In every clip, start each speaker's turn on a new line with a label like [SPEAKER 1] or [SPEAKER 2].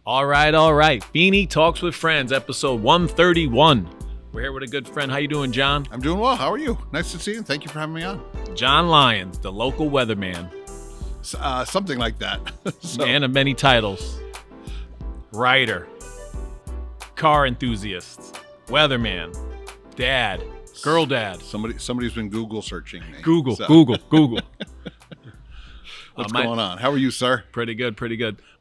[SPEAKER 1] All right. Feeney Talks with Friends, episode 131. We're here with a good friend. How you doing, John?
[SPEAKER 2] I'm doing well. How are you? Nice to see you, and thank you for having me on.
[SPEAKER 1] John Lyons, the local weatherman.
[SPEAKER 2] Something like that.
[SPEAKER 1] Man of many titles. Writer. Car enthusiast. Weatherman. Dad. Girl dad.
[SPEAKER 2] Somebody's been Google searching me.
[SPEAKER 1] Google.
[SPEAKER 2] What's going on? How are you, sir?
[SPEAKER 1] Pretty good.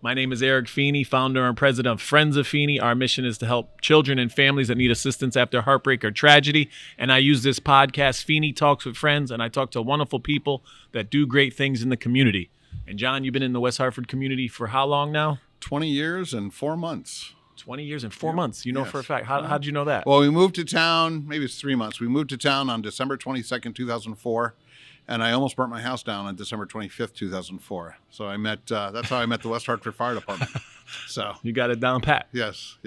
[SPEAKER 1] My name is Eric Feeney, founder and president of Friends of Feeney. Our mission is to help children and families that need assistance after heartbreak or tragedy. And I use this podcast, Feeney Talks with Friends, and I talk to wonderful people that do great things in the community. And John, you've been in the West Hartford community for how long now?
[SPEAKER 2] 20 years and 4 months.
[SPEAKER 1] 20 years and 4 months. You know for a fact. How'd you know that?
[SPEAKER 2] Well, we moved to town, maybe it's 3 months. We moved to town on December 22nd, 2004. And I almost burnt my house down on December 25th, 2004. So that's how I met the West Hartford Fire Department. So
[SPEAKER 1] you got it down pat.
[SPEAKER 2] Yes.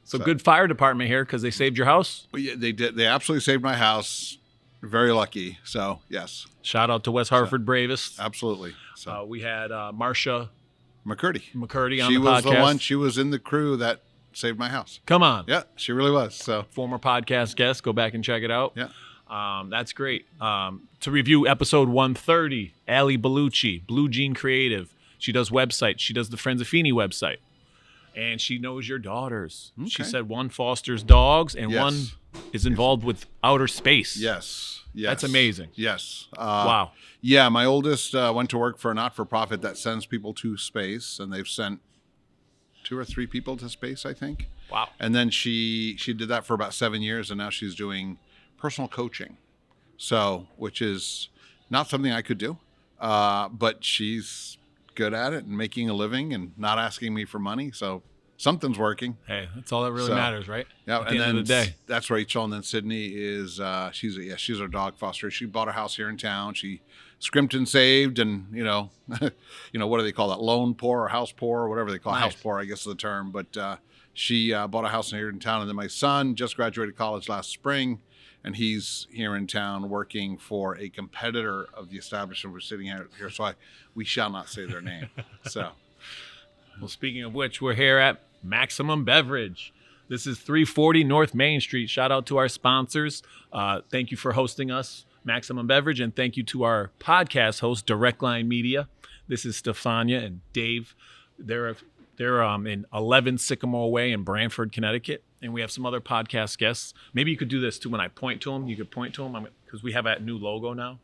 [SPEAKER 1] So good fire department here because they saved your house?
[SPEAKER 2] Well, yeah, they did. They absolutely saved my house. Very lucky. So, yes.
[SPEAKER 1] Shout out to West Hartford Bravest.
[SPEAKER 2] Absolutely. So
[SPEAKER 1] we had Marsha
[SPEAKER 2] McCurdy
[SPEAKER 1] on the podcast.
[SPEAKER 2] She was the one. She was in the crew that saved my house.
[SPEAKER 1] Come on.
[SPEAKER 2] Yeah, she really was. So
[SPEAKER 1] former podcast guest. Go back and check it out.
[SPEAKER 2] Yeah.
[SPEAKER 1] That's great. To review episode 130, Allie Bellucci, Blue Jean Creative. She does websites. She does the Friends of Feeney website. And she knows your daughters. Okay. She said one fosters dogs and one is involved with outer space.
[SPEAKER 2] Yes.
[SPEAKER 1] That's amazing.
[SPEAKER 2] Yes.
[SPEAKER 1] Wow.
[SPEAKER 2] Yeah, my oldest went to work for a not-for-profit that sends people to space, and they've sent 2 or 3 people to space, I think.
[SPEAKER 1] Wow.
[SPEAKER 2] And then she did that for about 7 years, and now she's doing personal coaching, which is not something I could do, but she's good at it and making a living and not asking me for money, so something's working.
[SPEAKER 1] Hey, that's all that really matters, right?
[SPEAKER 2] Yeah,
[SPEAKER 1] at the end of the day.
[SPEAKER 2] That's Rachel, and then Sydney is she's our dog foster. She bought a house here in town. She scrimped and saved, and what do they call that? Loan poor or house poor or whatever they call it. House poor, I guess is the term. But she bought a house here in town, and then my son just graduated college last spring. And he's here in town working for a competitor of the establishment we're sitting here. So we shall not say their name. So,
[SPEAKER 1] well, speaking of which, we're here at Maximum Beverage. This is 340 North Main Street. Shout out to our sponsors. Thank you for hosting us, Maximum Beverage, and thank you to our podcast host, Direct Line Media. This is Stefania and Dave. They're in 11 Sycamore Way in Branford, Connecticut. And we have some other podcast guests. Maybe you could do this too. When I point to them, you could point to them because we have a new logo now.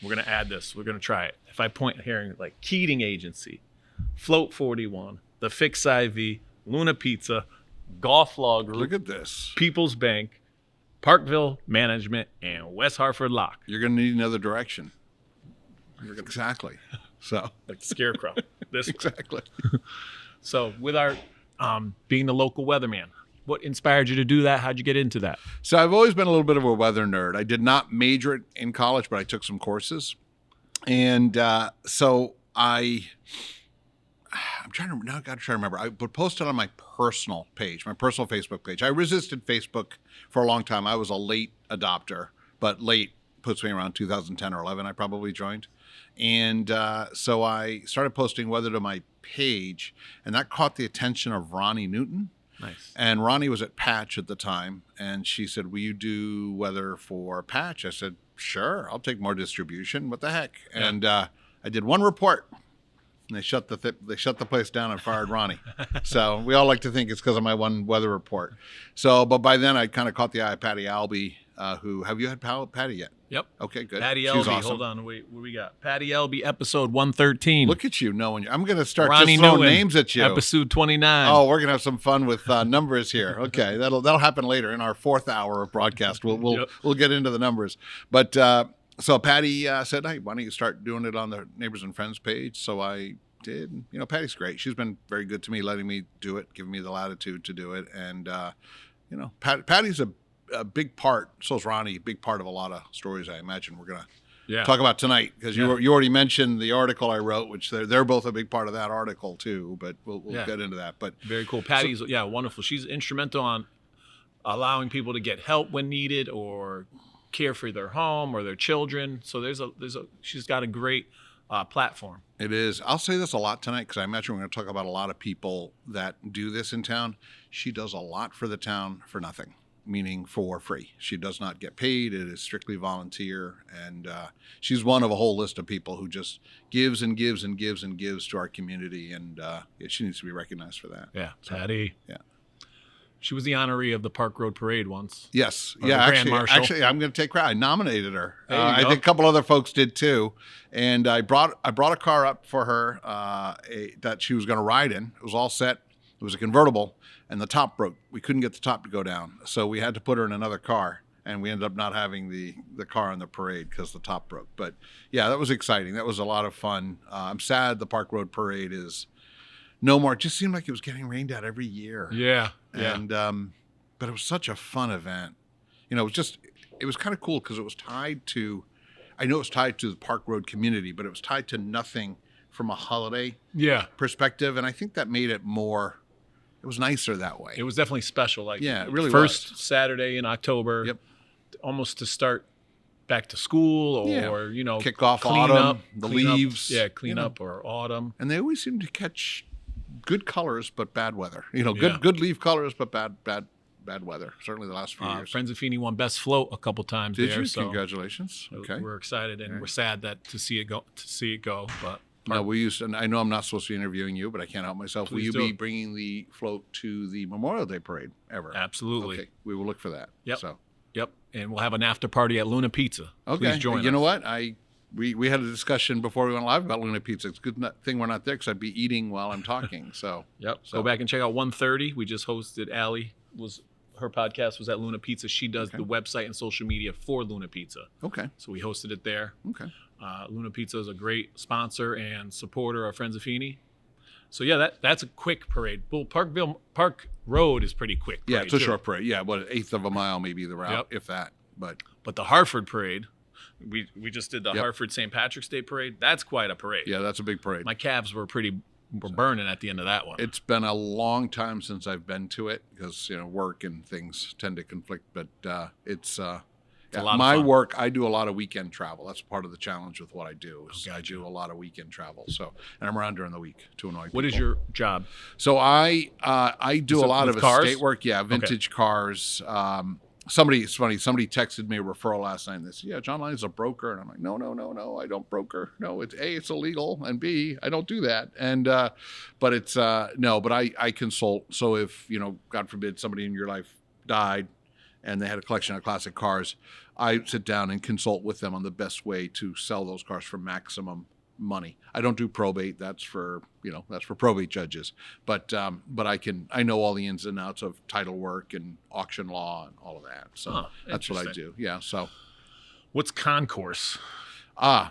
[SPEAKER 1] We're going to add this. We're going to try it. If I point here, like Keating Agency, Float 41, The Fix IV, Luna Pizza, Golf Law Group.
[SPEAKER 2] Look at this.
[SPEAKER 1] People's Bank, Parkville Management, and West Hartford Lock.
[SPEAKER 2] You're going to need another direction. Exactly. So
[SPEAKER 1] like the Scarecrow. This
[SPEAKER 2] exactly.
[SPEAKER 1] So with our being the local weatherman, what inspired you to do that? How'd you get into that? So
[SPEAKER 2] I've always been a little bit of a weather nerd. I did not major in college, but I took some courses. And so I'm trying to, now I got to try to remember. I would post it on my personal page, my personal Facebook page. I resisted Facebook for a long time. I was a late adopter, but late puts me around 2010 or 11, I probably joined. And so I started posting weather to my page, and that caught the attention of Ronni Newton.
[SPEAKER 1] Nice.
[SPEAKER 2] And Ronni was at Patch at the time, and she said, "Will you do weather for Patch?" I said, "Sure, I'll take more distribution. What the heck?" Yeah. And I did one report, and they shut the place down and fired Ronni. So we all like to think it's because of my one weather report. So, but by then I kind of caught the eye of Patty Albee. Who have you had Patty yet?
[SPEAKER 1] Yep.
[SPEAKER 2] Okay, good.
[SPEAKER 1] Patty Albee. Awesome. Hold on. Wait, what we got? Patty Albee, episode 113.
[SPEAKER 2] Look at you knowing. I'm going to start
[SPEAKER 1] Ronnie
[SPEAKER 2] just throwing
[SPEAKER 1] Newton,
[SPEAKER 2] names at you.
[SPEAKER 1] Episode 29.
[SPEAKER 2] Oh, we're going to have some fun with numbers here. Okay, that'll happen later in our 4th hour of broadcast. We'll get into the numbers. But so Patty said, "Hey, why don't you start doing it on the Neighbors and Friends page?" So I did. Patty's great. She's been very good to me, letting me do it, giving me the latitude to do it. And Patty's a big part, so is Ronni, a big part of a lot of stories I imagine we're going to talk about tonight, because you already mentioned the article I wrote, which they're both a big part of that article too, but we'll get into that. But
[SPEAKER 1] very cool. Patty's wonderful. She's instrumental on allowing people to get help when needed or care for their home or their children. So she's got a great platform.
[SPEAKER 2] It is. I'll say this a lot tonight because I imagine we're going to talk about a lot of people that do this in town. She does a lot for the town for nothing, meaning for free. She does not get paid. It is strictly volunteer. And she's one of a whole list of people who just gives and gives and gives and gives to our community. And she needs to be recognized for that.
[SPEAKER 1] Yeah, Patty.
[SPEAKER 2] Yeah.
[SPEAKER 1] She was the honoree of the Park Road Parade once.
[SPEAKER 2] Yes.
[SPEAKER 1] Or
[SPEAKER 2] Yeah.
[SPEAKER 1] the Grand Marshal.
[SPEAKER 2] Actually, I'm going to take credit. I nominated her.
[SPEAKER 1] There you
[SPEAKER 2] I
[SPEAKER 1] go.
[SPEAKER 2] think a couple other folks did too. And I brought a car up for her that she was going to ride in. It was all set. It was a convertible, and the top broke. We couldn't get the top to go down, so we had to put her in another car. And we ended up not having the car on the parade because the top broke. But yeah, that was exciting. That was a lot of fun. I'm sad the Park Road Parade is no more. It just seemed like it was getting rained out every year.
[SPEAKER 1] Yeah.
[SPEAKER 2] And but it was such a fun event. You know, it was kind of cool because it was tied to, I know it was tied to the Park Road community, but it was tied to nothing from a holiday perspective. And I think that made it more, it was nicer that way.
[SPEAKER 1] It was definitely special. Like,
[SPEAKER 2] yeah, it really
[SPEAKER 1] first
[SPEAKER 2] was.
[SPEAKER 1] Saturday in October.
[SPEAKER 2] Yep.
[SPEAKER 1] Almost to start back to school or, you know,
[SPEAKER 2] kick off
[SPEAKER 1] clean
[SPEAKER 2] autumn,
[SPEAKER 1] up,
[SPEAKER 2] the
[SPEAKER 1] clean
[SPEAKER 2] leaves.
[SPEAKER 1] Up, clean up or autumn.
[SPEAKER 2] And they always seem to catch good colors but bad weather. You know, good leaf colors but bad weather. Certainly the last few years.
[SPEAKER 1] Friends of Feeney won Best Float a couple times.
[SPEAKER 2] Did
[SPEAKER 1] there,
[SPEAKER 2] you?
[SPEAKER 1] so
[SPEAKER 2] Congratulations. Okay.
[SPEAKER 1] We're excited and we're sad to see it go. But
[SPEAKER 2] no, we used, and I know I'm not supposed to be interviewing you, but I can't help myself.
[SPEAKER 1] Please
[SPEAKER 2] will you
[SPEAKER 1] do.
[SPEAKER 2] be bringing the float to the Memorial Day Parade ever?
[SPEAKER 1] Absolutely.
[SPEAKER 2] Okay, we will look for that.
[SPEAKER 1] Yep.
[SPEAKER 2] So.
[SPEAKER 1] Yep. And we'll have an after party at Luna Pizza.
[SPEAKER 2] Okay.
[SPEAKER 1] Please join us.
[SPEAKER 2] You know what? We had a discussion before we went live about Luna Pizza. It's a good thing we're not there because I'd be eating while I'm talking. So.
[SPEAKER 1] Yep. Go back and check out 1:30. We just hosted Allie. Her podcast was at Luna Pizza. She does the website and social media for Luna Pizza.
[SPEAKER 2] Okay.
[SPEAKER 1] So we hosted it there.
[SPEAKER 2] Okay.
[SPEAKER 1] Luna Pizza is a great sponsor and supporter of Friends of Feeney. So yeah, that's a quick parade. Well, Park Road is pretty quick.
[SPEAKER 2] Yeah, it's a short parade. Yeah, what, 1/8 of a mile maybe the route, if that. But
[SPEAKER 1] the Hartford parade, we just did the Hartford St. Patrick's Day parade. That's quite a parade.
[SPEAKER 2] Yeah, that's a big parade.
[SPEAKER 1] My calves were burning at the end of that one.
[SPEAKER 2] It's been a long time since I've been to it because work and things tend to conflict. But it's a lot of fun. Work. I do a lot of weekend travel. That's part of the challenge with what I do. I do a lot of weekend travel. So, and I'm around during the week to annoy people.
[SPEAKER 1] What is your job?
[SPEAKER 2] So I do a lot of
[SPEAKER 1] cars?
[SPEAKER 2] estate work. Yeah, vintage cars. It's funny. Somebody texted me a referral last night and they said, yeah, John Lyons is a broker. And I'm like, no, I don't broker. No, it's A, it's illegal. And B, I don't do that. And, but it's, no, but I consult. So if, God forbid somebody in your life died and they had a collection of classic cars, I sit down and consult with them on the best way to sell those cars for maximum money. I don't do probate. That's for probate judges. But I know all the ins and outs of title work and auction law and all of that. So that's what I do. Yeah. So
[SPEAKER 1] what's concourse?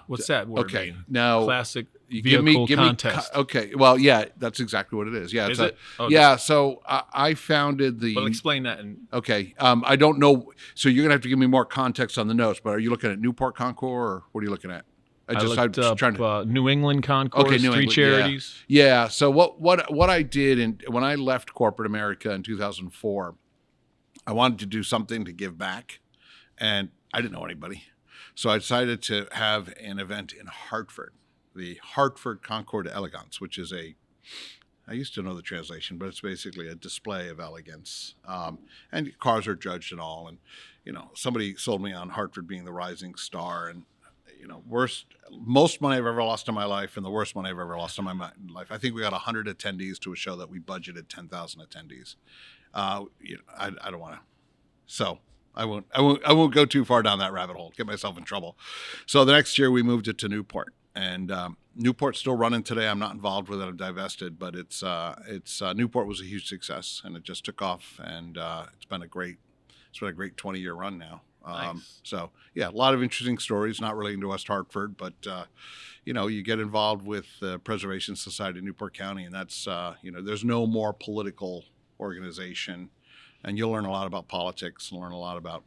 [SPEAKER 1] What's that word
[SPEAKER 2] okay.
[SPEAKER 1] mean?
[SPEAKER 2] Now
[SPEAKER 1] Classic
[SPEAKER 2] give
[SPEAKER 1] vehicle
[SPEAKER 2] me
[SPEAKER 1] contest.
[SPEAKER 2] Okay. Well, yeah, that's exactly what it is. Yeah.
[SPEAKER 1] Is it?
[SPEAKER 2] Yeah. So I founded the.
[SPEAKER 1] Well, explain that.
[SPEAKER 2] Okay. I don't know. So you're gonna have to give me more context on the notes. But are you looking at Newport Concours or what are you looking at?
[SPEAKER 1] I looked up New England Concours,
[SPEAKER 2] okay, New England,
[SPEAKER 1] charities.
[SPEAKER 2] Yeah. So what I did when I left corporate America in 2004, I wanted to do something to give back, and I didn't know anybody, so I decided to have an event in Hartford, the Hartford Concours d'Elegance, which is I used to know the translation, but it's basically a display of elegance, and cars are judged and all, and somebody sold me on Hartford being the rising star, and most money I've ever lost in my life and the worst money I've ever lost in my life. I think we got 100 attendees to a show that we budgeted 10,000 attendees. I don't want to, so I won't go too far down that rabbit hole, get myself in trouble. So the next year we moved it to Newport, and Newport's still running today. I'm not involved with it. I'm divested, but it's Newport was a huge success and it just took off, and it's been a great 20-year run now.
[SPEAKER 1] Nice.
[SPEAKER 2] So yeah, a lot of interesting stories, not relating to West Hartford, but you get involved with the Preservation Society of Newport County, and that's there's no more political organization, and you'll learn a lot about politics, learn a lot about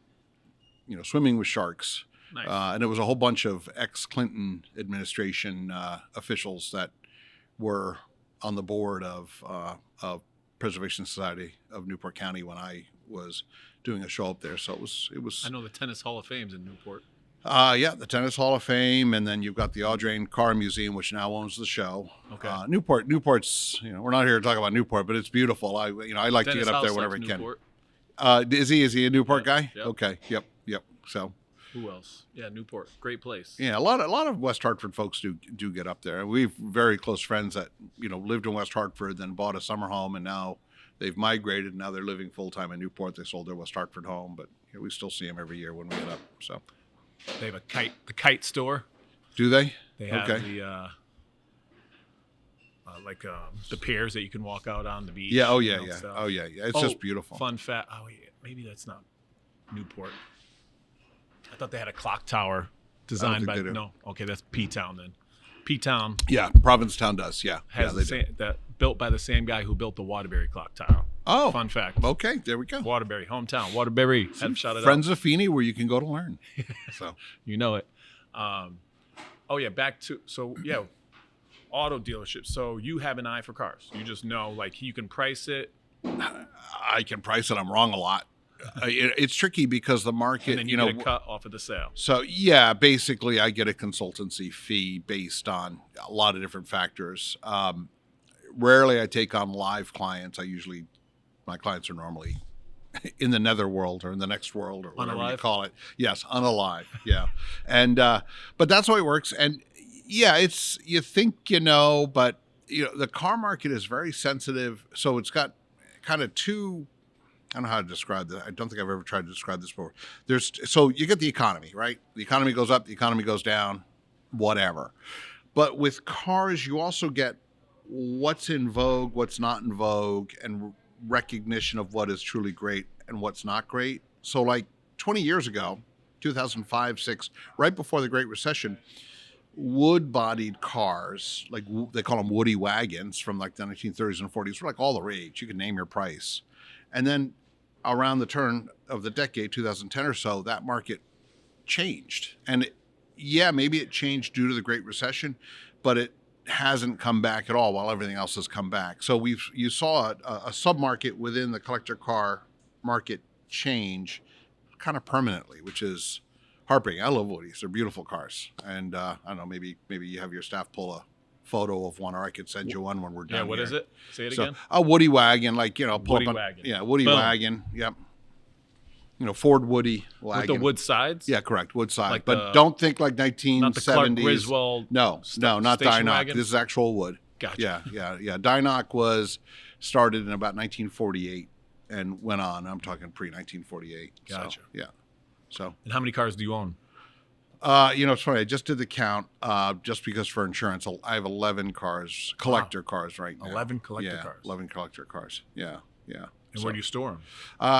[SPEAKER 2] swimming with sharks.
[SPEAKER 1] Nice.
[SPEAKER 2] And it was a whole bunch of ex-Clinton administration officials that were on the board of Preservation Society of Newport County when I was doing a show up there. So it was.
[SPEAKER 1] I know the Tennis Hall of Fame's in Newport.
[SPEAKER 2] Yeah, the Tennis Hall of Fame, and then you've got the Audrain Car Museum, which now owns the show.
[SPEAKER 1] Okay.
[SPEAKER 2] Newport's, we're not here to talk about Newport, but it's beautiful. I like
[SPEAKER 1] Dennis
[SPEAKER 2] to get up there
[SPEAKER 1] House
[SPEAKER 2] whenever I
[SPEAKER 1] likes
[SPEAKER 2] can.
[SPEAKER 1] Newport.
[SPEAKER 2] Is he a Newport guy?
[SPEAKER 1] Yep.
[SPEAKER 2] Okay. Yep. So.
[SPEAKER 1] Who else? Yeah, Newport. Great place.
[SPEAKER 2] Yeah, a lot of West Hartford folks do get up there. We've very close friends that lived in West Hartford, then bought a summer home, and now they've migrated. Now they're living full time in Newport. They sold their West Hartford home, but we still see them every year when we get up. So
[SPEAKER 1] they have the kite store.
[SPEAKER 2] Do they?
[SPEAKER 1] They have
[SPEAKER 2] okay.
[SPEAKER 1] the piers that you can walk out on the beach.
[SPEAKER 2] Yeah. Oh yeah. It's just beautiful.
[SPEAKER 1] Fun fact. Oh yeah. Maybe that's not Newport. I thought they had a clock tower designed by no. Okay, that's P-Town then. P-Town.
[SPEAKER 2] Yeah, Provincetown does. Yeah,
[SPEAKER 1] has the same that built by the same guy who built the Waterbury clock tower.
[SPEAKER 2] Oh,
[SPEAKER 1] fun fact.
[SPEAKER 2] Okay, there we go.
[SPEAKER 1] Waterbury, hometown. Waterbury. Had shout it out.
[SPEAKER 2] Friends of Feeney, where you can go to learn. So
[SPEAKER 1] you know it. Back to auto dealerships. So you have an eye for cars. You just know, like, you can price it.
[SPEAKER 2] I can price it. I'm wrong a lot. It's tricky because the market,
[SPEAKER 1] and then you get a cut off of the sale.
[SPEAKER 2] So yeah, basically I get a consultancy fee based on a lot of different factors. Rarely I take on live clients. My clients are normally in the netherworld or in the next world or whatever you call it. Yes, unalive. Yeah. And, but that's the way it works. And yeah, you think, but the car market is very sensitive. So it's got kind of two, I don't know how to describe that. I don't think I've ever tried to describe this before. So you get the economy, right? The economy goes up, the economy goes down, whatever. But with cars, you also get what's in vogue, what's not in vogue, and recognition of what is truly great and what's not great. So like 20 years ago, 2005, 6, right before the Great Recession, wood-bodied cars, like they call them woody wagons from like the 1930s and 40s, were like all the rage. You could name your price. And then around the turn of the decade, 2010 or so, that market changed. And maybe it changed due to the Great Recession, but it hasn't come back at all while everything else has come back. So you saw a sub-market within the collector car market change kind of permanently, which is heartbreaking. I love woodies. They're beautiful cars. And I don't know, maybe you have your staff pull a photo of one, or I could send you one when we're done.
[SPEAKER 1] Yeah, what
[SPEAKER 2] here.
[SPEAKER 1] Is it? Say it again.
[SPEAKER 2] A woody wagon, like pull
[SPEAKER 1] woody
[SPEAKER 2] up
[SPEAKER 1] wagon.
[SPEAKER 2] Yeah, woody
[SPEAKER 1] Boom.
[SPEAKER 2] wagon. Yep. Ford Woody wagon.
[SPEAKER 1] With the wood sides.
[SPEAKER 2] Yeah, correct. Wood side,
[SPEAKER 1] like
[SPEAKER 2] but don't think like 1970s.
[SPEAKER 1] Not the Clark Griswold.
[SPEAKER 2] No, not
[SPEAKER 1] station
[SPEAKER 2] Dynock.
[SPEAKER 1] wagon?
[SPEAKER 2] This is actual wood.
[SPEAKER 1] Gotcha.
[SPEAKER 2] Yeah. Dynock was started in about 1948 and went on. I'm talking pre 1948.
[SPEAKER 1] Gotcha.
[SPEAKER 2] So, yeah. So.
[SPEAKER 1] And how many cars do you own?
[SPEAKER 2] It's funny. I just did the count just because for insurance. I have 11 cars, collector cars right now.
[SPEAKER 1] 11 collector cars.
[SPEAKER 2] 11 collector cars. Yeah.
[SPEAKER 1] And where do you store them?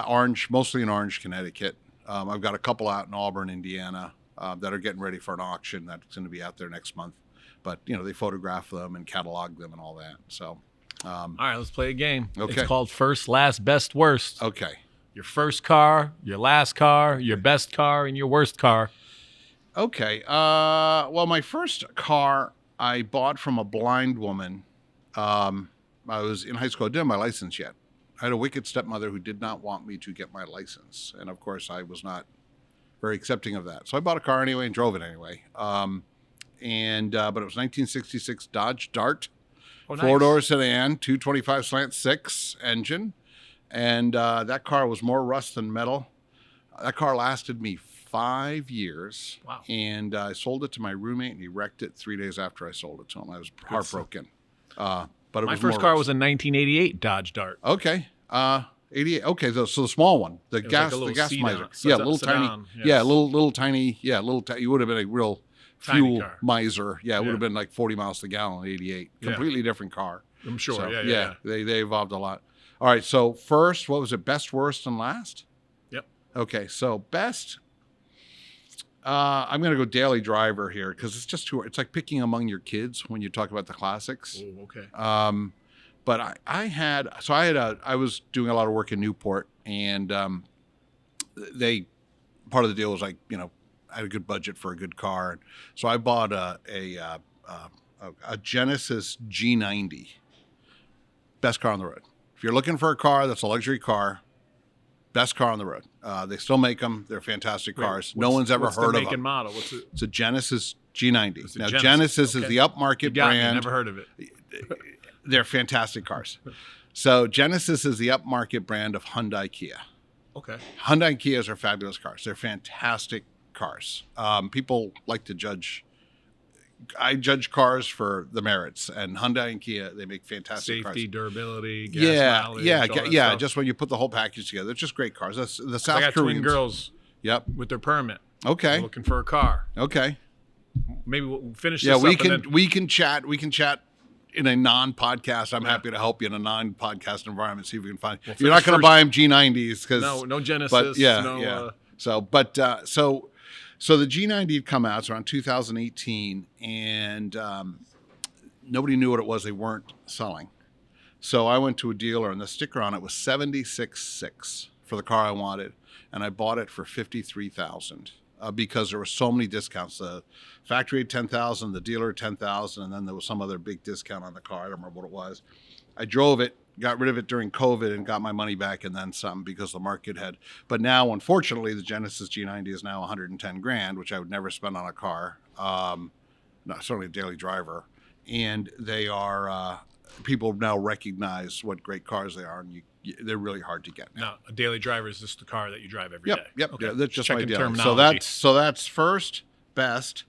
[SPEAKER 2] Orange, mostly in Orange, Connecticut. I've got a couple out in Auburn, Indiana, that are getting ready for an auction that's going to be out there next month. But, they photograph them and catalog them and all that. So,
[SPEAKER 1] all right, let's play a game.
[SPEAKER 2] Okay.
[SPEAKER 1] It's called First, Last, Best, Worst.
[SPEAKER 2] Okay.
[SPEAKER 1] Your first car, your last car, your best car, and your worst car.
[SPEAKER 2] Okay. Well, my first car I bought from a blind woman. I was in high school. I didn't have my license yet. I had a wicked stepmother who did not want me to get my license. And of course, I was not very accepting of that. So I bought a car anyway and drove it anyway. But it was 1966 Dodge Dart,
[SPEAKER 1] nice.
[SPEAKER 2] 4-door sedan, 225 slant 6 engine. And that car was more rust than metal. That car lasted me 5 years.
[SPEAKER 1] Wow.
[SPEAKER 2] And I sold it to my roommate, and he wrecked it 3 days after I sold it to him. I was heartbroken. But
[SPEAKER 1] my first car was a 1988 Dodge Dart.
[SPEAKER 2] Okay. 88. Okay, so the small one, the gas
[SPEAKER 1] sedan.
[SPEAKER 2] miser.
[SPEAKER 1] So
[SPEAKER 2] yeah, little tiny.
[SPEAKER 1] Yes.
[SPEAKER 2] Yeah, little tiny. Yeah, you would have been a real
[SPEAKER 1] Tiny
[SPEAKER 2] fuel
[SPEAKER 1] car.
[SPEAKER 2] miser. Yeah, it would have been like 40 miles to the gallon. 88. Completely different car.
[SPEAKER 1] I'm sure.
[SPEAKER 2] So,
[SPEAKER 1] yeah.
[SPEAKER 2] They evolved a lot. All right. So first, what was it? Best, worst, and last.
[SPEAKER 1] Yep.
[SPEAKER 2] Okay. So best. I'm going to go Daily Driver here because it's just it's like picking among your kids when you talk about the classics.
[SPEAKER 1] Oh, okay.
[SPEAKER 2] But I was doing a lot of work in Newport, and part of the deal was like, I had a good budget for a good car. And so I bought a Genesis G90, best car on the road. If you're looking for a car that's a luxury car, Best car on the road. They still make them. They're fantastic cars. No one's ever heard of them.
[SPEAKER 1] What's the make and model? What's it?
[SPEAKER 2] It's a Genesis G90. Now,
[SPEAKER 1] Genesis
[SPEAKER 2] is the upmarket brand.
[SPEAKER 1] Never heard of it.
[SPEAKER 2] They're fantastic cars. So Genesis is the upmarket brand of Hyundai Kia.
[SPEAKER 1] Okay.
[SPEAKER 2] Hyundai and Kias are fabulous cars. They're fantastic cars. People like to judge. I judge cars for the merits, and Hyundai and Kia, they make fantastic cars.
[SPEAKER 1] Safety, durability, gas mileage,
[SPEAKER 2] yeah. Just when you put the whole package together, it's just great cars. That's the South
[SPEAKER 1] I got
[SPEAKER 2] Koreans.
[SPEAKER 1] twin girls.
[SPEAKER 2] Yep.
[SPEAKER 1] With their permit.
[SPEAKER 2] Okay.
[SPEAKER 1] They're looking for a car.
[SPEAKER 2] Okay.
[SPEAKER 1] Maybe we'll finish.
[SPEAKER 2] Yeah,
[SPEAKER 1] this
[SPEAKER 2] we
[SPEAKER 1] up
[SPEAKER 2] can.
[SPEAKER 1] And then...
[SPEAKER 2] We can chat. We can chat in a non-podcast. I'm happy to help you in a non-podcast environment. See if we can find. You're not going to buy them G90s because
[SPEAKER 1] no Genesis.
[SPEAKER 2] But yeah. So the G90 had come out. It's around 2018, and nobody knew what it was. They weren't selling. So I went to a dealer, and the sticker on it was 76.6 for the car I wanted, and I bought it for $53,000 because there were so many discounts. The factory had $10,000, the dealer had $10,000, and then there was some other big discount on the car. I don't remember what it was. I drove it, got rid of it during COVID, and got my money back and then some because the market had. But now, unfortunately, the Genesis G90 is now $110,000, which I would never spend on a car. Not certainly a daily driver, and they are. People now recognize what great cars they are, and they're really hard to get now.
[SPEAKER 1] Now, a daily driver is just the car that you drive every day.
[SPEAKER 2] Yep.
[SPEAKER 1] Okay.
[SPEAKER 2] Yeah, that's just
[SPEAKER 1] Checking
[SPEAKER 2] my deal.
[SPEAKER 1] terminology.
[SPEAKER 2] So that's first, best,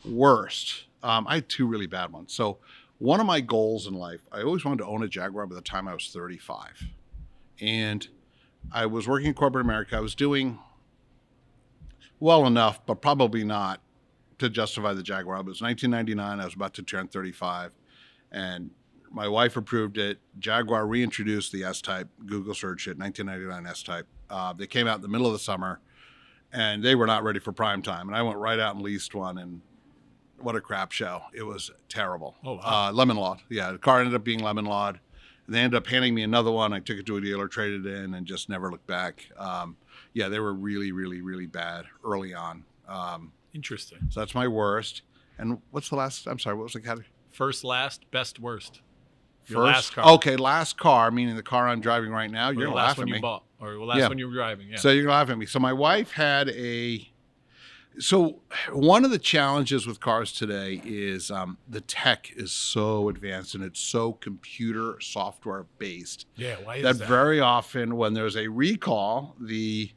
[SPEAKER 2] worst. I had two really bad ones. So one of my goals in life, I always wanted to own a Jaguar by the time I was 35. And I was working in corporate America. I was doing well enough, but probably not to justify the Jaguar. It was 1999. I was about to turn 35. And my wife approved it. Jaguar reintroduced the S-Type. Google search it, 1999 S-Type. They came out in the middle of the summer, and they were not ready for prime time. And I went right out and leased one, and what a crap show. It was terrible.
[SPEAKER 1] Oh, wow.
[SPEAKER 2] Lemon lawed. Yeah, the car ended up being lemon lawed. And they ended up handing me another one. I took it to a dealer, traded it in, and just never looked back. They were really, really, really bad early on.
[SPEAKER 1] Interesting.
[SPEAKER 2] So that's my worst. And what's the last? I'm sorry, what was the category?
[SPEAKER 1] First, last, best, worst.
[SPEAKER 2] Your
[SPEAKER 1] last car.
[SPEAKER 2] Okay, last car, meaning the car I'm driving right now. You're
[SPEAKER 1] last
[SPEAKER 2] laughing
[SPEAKER 1] one
[SPEAKER 2] at me.
[SPEAKER 1] you bought, or the last one you were driving. Yeah.
[SPEAKER 2] So you're laughing at me. So my wife had So one of the challenges with cars today is the tech is so advanced and it's so computer software based.
[SPEAKER 1] Yeah, why is
[SPEAKER 2] that?
[SPEAKER 1] That
[SPEAKER 2] very often when there's a recall, the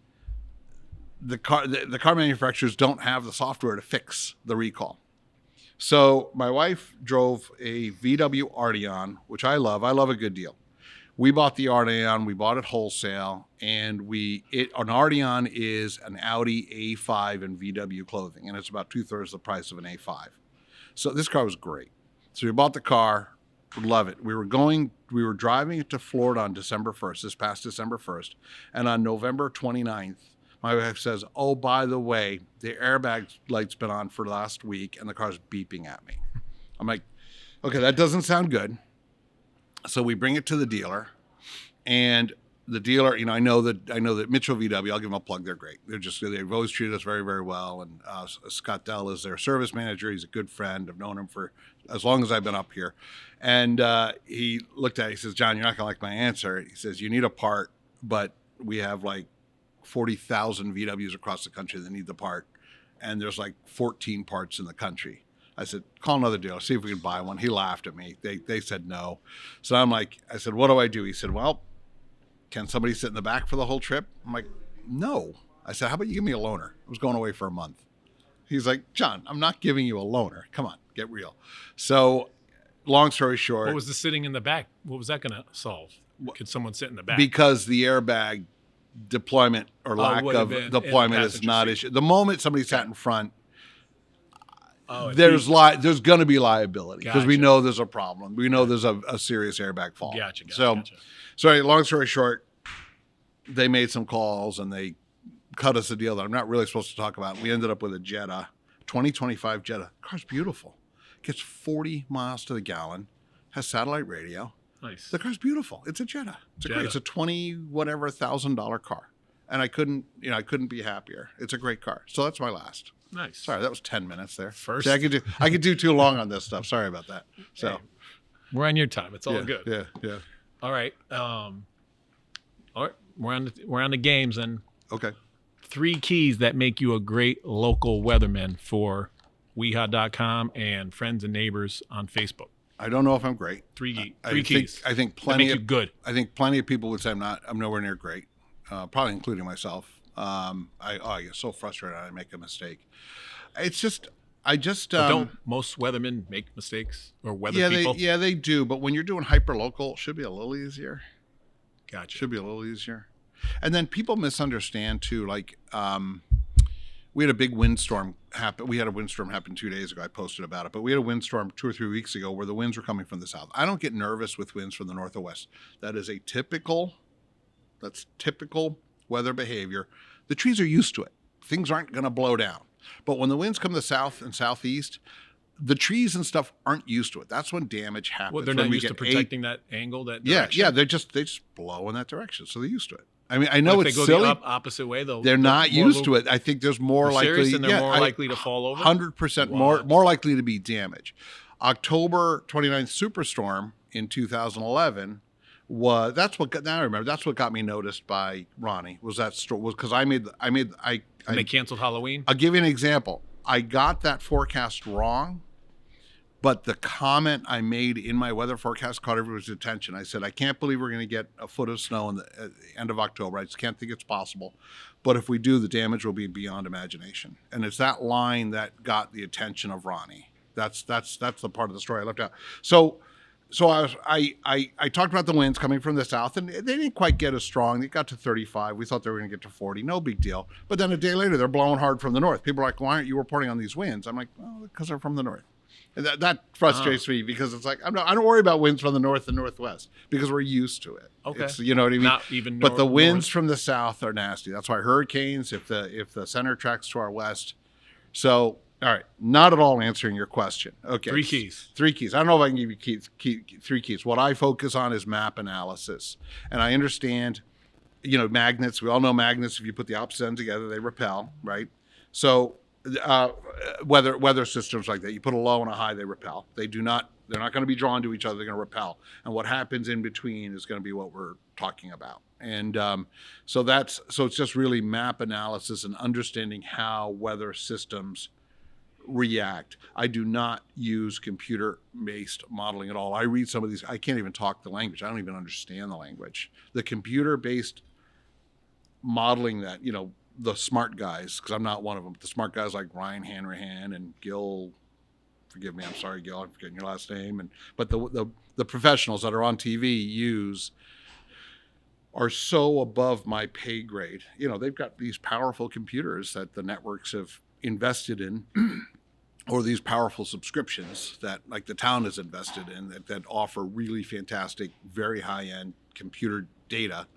[SPEAKER 2] car manufacturers don't have the software to fix the recall. So my wife drove a VW Arteon, which I love. I love a good deal. We bought the Arteon. We bought it wholesale, and an Arteon is an Audi A5 in VW clothing, and it's about 2/3 the price of an A5. So this car was great. So we bought the car, love it. We were driving it to Florida on December 1st, this past December 1st, and on November 29th, my wife says, "Oh, by the way, the airbag light's been on for last week, and the car's beeping at me." I'm like, "Okay, that doesn't sound good." So we bring it to the dealer, and the dealer, I know that Mitchell VW, I'll give them a plug. They're great. They've always treated us very, very well. And Scott Dell is their service manager. He's a good friend. I've known him for as long as I've been up here. And he looked at it. He says, "John, you're not going to like my answer." He says, "You need a part, but we have like 40,000 VWs across the country that need the part. And there's like 14 parts in the country." I said, "Call another dealer, see if we can buy one." He laughed at me. They said no. So I said, "What do I do?" He said, "Well, can somebody sit in the back for the whole trip?" I'm like, "No." I said, "How about you give me a loaner?" I was going away for a month. He's like, "John, I'm not giving you a loaner. Come on, get real." So long story short.
[SPEAKER 1] What was the sitting in the back? What was that going to solve? Could someone sit in the back?
[SPEAKER 2] Because the airbag deployment or lack of deployment is not issue. The moment somebody sat in front, there's going to be liability because we know there's a problem. We know there's a serious airbag fault.
[SPEAKER 1] Gotcha.
[SPEAKER 2] So long story short, they made some calls and they cut us a deal that I'm not really supposed to talk about. We ended up with a Jetta, 2025 Jetta. The car's beautiful. Gets 40 miles to the gallon, has satellite radio.
[SPEAKER 1] Nice.
[SPEAKER 2] The car's beautiful. It's a Jetta. It's a $20,000 car. And I couldn't be happier. It's a great car. So that's my last.
[SPEAKER 1] Nice.
[SPEAKER 2] Sorry, that was 10 minutes there.
[SPEAKER 1] First.
[SPEAKER 2] See, I could do too long on this stuff. Sorry about that. So
[SPEAKER 1] we're on your time. It's all good.
[SPEAKER 2] Yeah.
[SPEAKER 1] All right. we're on the games, and
[SPEAKER 2] Okay.
[SPEAKER 1] 3 keys that make you a great local weatherman for weha.com and friends and neighbors on Facebook.
[SPEAKER 2] I don't know if I'm great.
[SPEAKER 1] Three
[SPEAKER 2] I
[SPEAKER 1] keys.
[SPEAKER 2] I think
[SPEAKER 1] that
[SPEAKER 2] plenty
[SPEAKER 1] make
[SPEAKER 2] of
[SPEAKER 1] you good.
[SPEAKER 2] I think plenty of people would say I'm nowhere near great. Probably including myself. I get so frustrated when I make a mistake. It's just
[SPEAKER 1] But don't most weathermen make mistakes or weather people?
[SPEAKER 2] They do. But when you're doing hyper local, it should be a little easier.
[SPEAKER 1] Gotcha.
[SPEAKER 2] Should be a little easier. And then people misunderstand too. Like we had a big windstorm happen. We had a windstorm happen 2 days ago. I posted about it. But we had a windstorm 2 or 3 weeks ago where the winds were coming from the south. I don't get nervous with winds from the north or west. That is typical weather behavior. The trees are used to it. Things aren't going to blow down. But when the winds come to the south and southeast, the trees and stuff aren't used to it. That's when damage happens.
[SPEAKER 1] Well, they're not used to protecting that angle, that direction.
[SPEAKER 2] Yeah, they just blow in that direction, so they're used to it. I mean, I know it's silly.
[SPEAKER 1] If they go the opposite way,
[SPEAKER 2] they're not used to it. I think there's more likely.
[SPEAKER 1] And they're more likely to fall over.
[SPEAKER 2] 100% more likely to be damage. October 29th superstorm in 2011 that's what got me noticed by Ronni was because
[SPEAKER 1] and they canceled Halloween.
[SPEAKER 2] I'll give you an example. I got that forecast wrong, but the comment I made in my weather forecast caught everyone's attention. I said, I can't believe we're going to get a foot of snow at the end of October. I just can't think it's possible. But if we do, the damage will be beyond imagination. And it's that line that got the attention of Ronni. That's the part of the story I left out. So I talked about the winds coming from the south, and they didn't quite get as strong. They got to 35. We thought they were going to get to 40. No big deal. But then a day later, they're blowing hard from the north. People are like, why aren't you reporting on these winds? I'm like, well, because they're from the north. And that frustrates me because it's like, I don't worry about winds from the north and northwest because we're used to it.
[SPEAKER 1] Okay.
[SPEAKER 2] You know what I mean?
[SPEAKER 1] Not even
[SPEAKER 2] but the winds from the south are nasty. That's why hurricanes, if the center tracks to our west. So, all right, not at all answering your question. Okay.
[SPEAKER 1] 3 keys.
[SPEAKER 2] 3 keys. I don't know if I can give you 3 keys. What I focus on is map analysis. And I understand, magnets. We all know magnets, if you put the opposite ends together, they repel, right? So weather systems like that, you put a low and a high, they repel. They're not going to be drawn to each other. They're going to repel. And what happens in between is going to be what we're talking about. And so it's just really map analysis and understanding how weather systems react. I do not use computer-based modeling at all. I read some of these. I can't even talk the language. I don't even understand the language. The computer-based modeling that, the smart guys, because I'm not one of them, the smart guys like Ryan Hanrahan and Gil, forgive me, I'm sorry, Gil, I'm forgetting your last name, but the professionals that are on TV use are so above my pay grade. They've got these powerful computers that the networks have invested in, or these powerful subscriptions that like the town is invested in that offer really fantastic, very high-end computer data.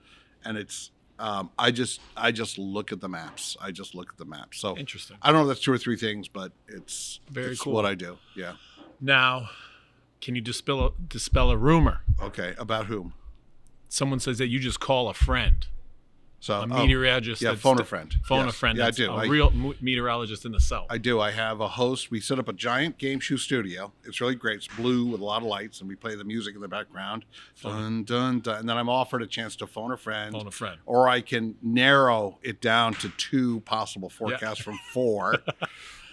[SPEAKER 2] And it's I just look at the maps. So
[SPEAKER 1] interesting.
[SPEAKER 2] I don't know if that's 2 or 3 things, but it's
[SPEAKER 1] cool.
[SPEAKER 2] What I do. Yeah.
[SPEAKER 1] Now, can you dispel a rumor?
[SPEAKER 2] Okay. About whom?
[SPEAKER 1] Someone says that you just call a friend.
[SPEAKER 2] So
[SPEAKER 1] a meteorologist.
[SPEAKER 2] Yeah, phone a friend.
[SPEAKER 1] Phone a friend.
[SPEAKER 2] Yeah, I do.
[SPEAKER 1] A real meteorologist in the south.
[SPEAKER 2] I do. I have a host. We set up a giant game shoe studio. It's really great. It's blue with a lot of lights, and we play the music in the background. Dun, dun, dun. And then I'm offered a chance to phone a friend.
[SPEAKER 1] Phone a friend.
[SPEAKER 2] Or I can narrow it down to 2 possible forecasts from 4.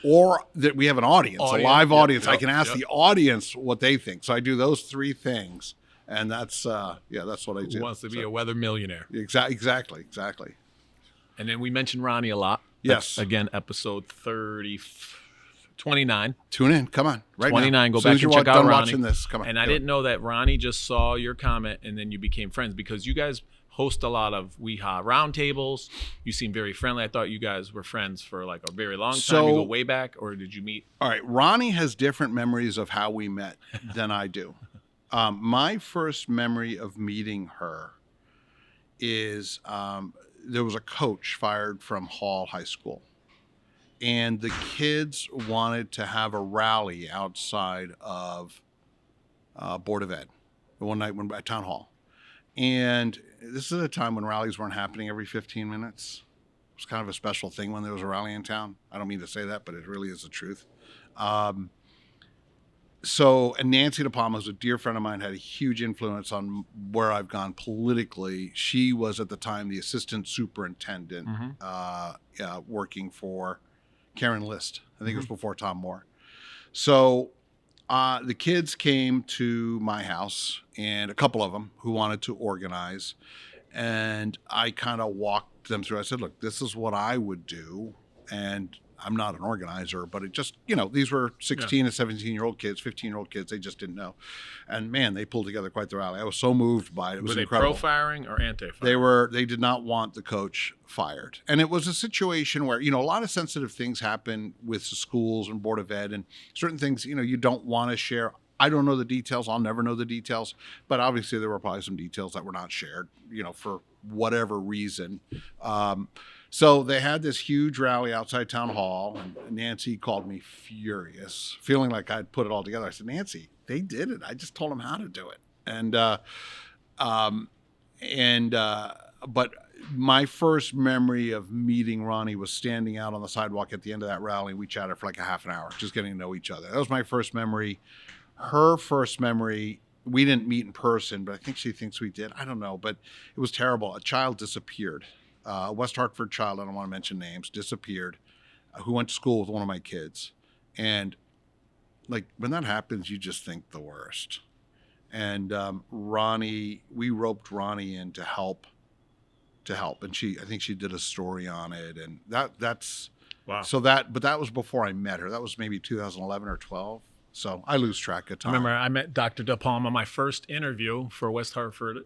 [SPEAKER 2] Or that we have an audience, a live audience. I can ask the audience what they think. So I do those 3 things. And that's what I do.
[SPEAKER 1] Who wants to be a weather millionaire?
[SPEAKER 2] Exactly.
[SPEAKER 1] And then we mentioned Ronni a lot.
[SPEAKER 2] Yes.
[SPEAKER 1] Again, episode 29.
[SPEAKER 2] Tune in. Come on. Right
[SPEAKER 1] 29.
[SPEAKER 2] now.
[SPEAKER 1] Go back and check out Ronni.
[SPEAKER 2] Watching this. Come on.
[SPEAKER 1] And I didn't know that Ronni just saw your comment and then you became friends because you guys host a lot of WeHa roundtables. You seem very friendly. I thought you guys were friends for like a very long time. You go way back, or did you meet?
[SPEAKER 2] All right. Ronni has different memories of how we met than I do. My first memory of meeting her is there was a coach fired from Hall High School, and the kids wanted to have a rally outside of Board of Ed one night at Town Hall. And this is a time when rallies weren't happening every 15 minutes. It was kind of a special thing when there was a rally in town. I don't mean to say that, but it really is the truth. So, and Nancy DePalma was a dear friend of mine, had a huge influence on where I've gone politically. She was at the time the assistant superintendent working for Karen List. I think it was before Tom Moore. So the kids came to my house, and a couple of them who wanted to organize. And I kind of walked them through. I said, look, this is what I would do. And I'm not an organizer, but it just, these were 16 and 17-year-old kids, 15-year-old kids. They just didn't know. And man, they pulled together quite the rally. I was so moved by it. It was incredible.
[SPEAKER 1] Were they pro-firing or anti-firing?
[SPEAKER 2] They did not want the coach fired. And it was a situation where, a lot of sensitive things happen with the schools and Board of Ed, and certain things, you don't want to share. I don't know the details. I'll never know the details. But obviously there were probably some details that were not shared, for whatever reason. So they had this huge rally outside town hall, and Nancy called me furious, feeling like I'd put it all together. I said, Nancy, they did it. I just told them how to do it. But my first memory of meeting Ronni was standing out on the sidewalk at the end of that rally. We chatted for like a half an hour, just getting to know each other. That was my first memory. Her first memory, we didn't meet in person, but I think she thinks we did. I don't know, but it was terrible. A child disappeared. A West Hartford child, I don't want to mention names, disappeared, who went to school with one of my kids. And like when that happens, you just think the worst. And Ronni, we roped Ronni in to help. And I think she did a story on it. And that's wow. But that was before I met her. That was maybe 2011 or 12. So I lose track of time.
[SPEAKER 1] I remember I met Dr. DePalma, my first interview for West Hartford.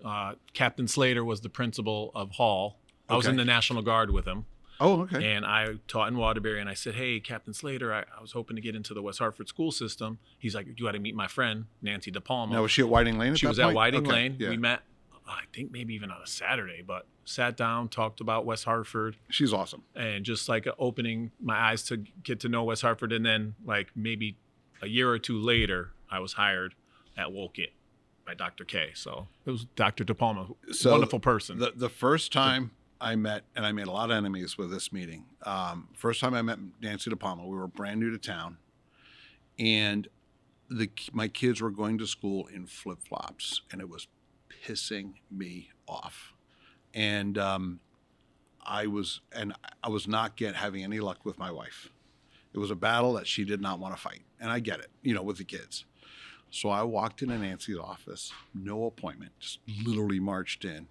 [SPEAKER 1] Captain Slater was the principal of Hall. I was in the National Guard with him. Oh, okay. And I taught in Waterbury, and I said, hey, Captain Slater, I was hoping to get into the West Hartford school system. He's like, you got to meet my friend, Nancy DePalma.
[SPEAKER 2] Now, was she at Whiting Lane at that point?
[SPEAKER 1] She was at Whiting Lane.
[SPEAKER 2] Yeah.
[SPEAKER 1] We met, I think maybe even on a Saturday, but sat down, talked about West Hartford.
[SPEAKER 2] She's awesome.
[SPEAKER 1] And just like opening my eyes to get to know West Hartford. And then like maybe a year or two later, I was hired at Wolcott by Dr. K. So it was Dr. DePalma, wonderful person.
[SPEAKER 2] The first time I met, and I made a lot of enemies with this meeting. First time I met Nancy DePalma, we were brand new to town, and my kids were going to school in flip-flops, and it was pissing me off. And I was not having any luck with my wife. It was a battle that she did not want to fight, and I get it, with the kids. So I walked into Nancy's office, no appointment, just literally marched in.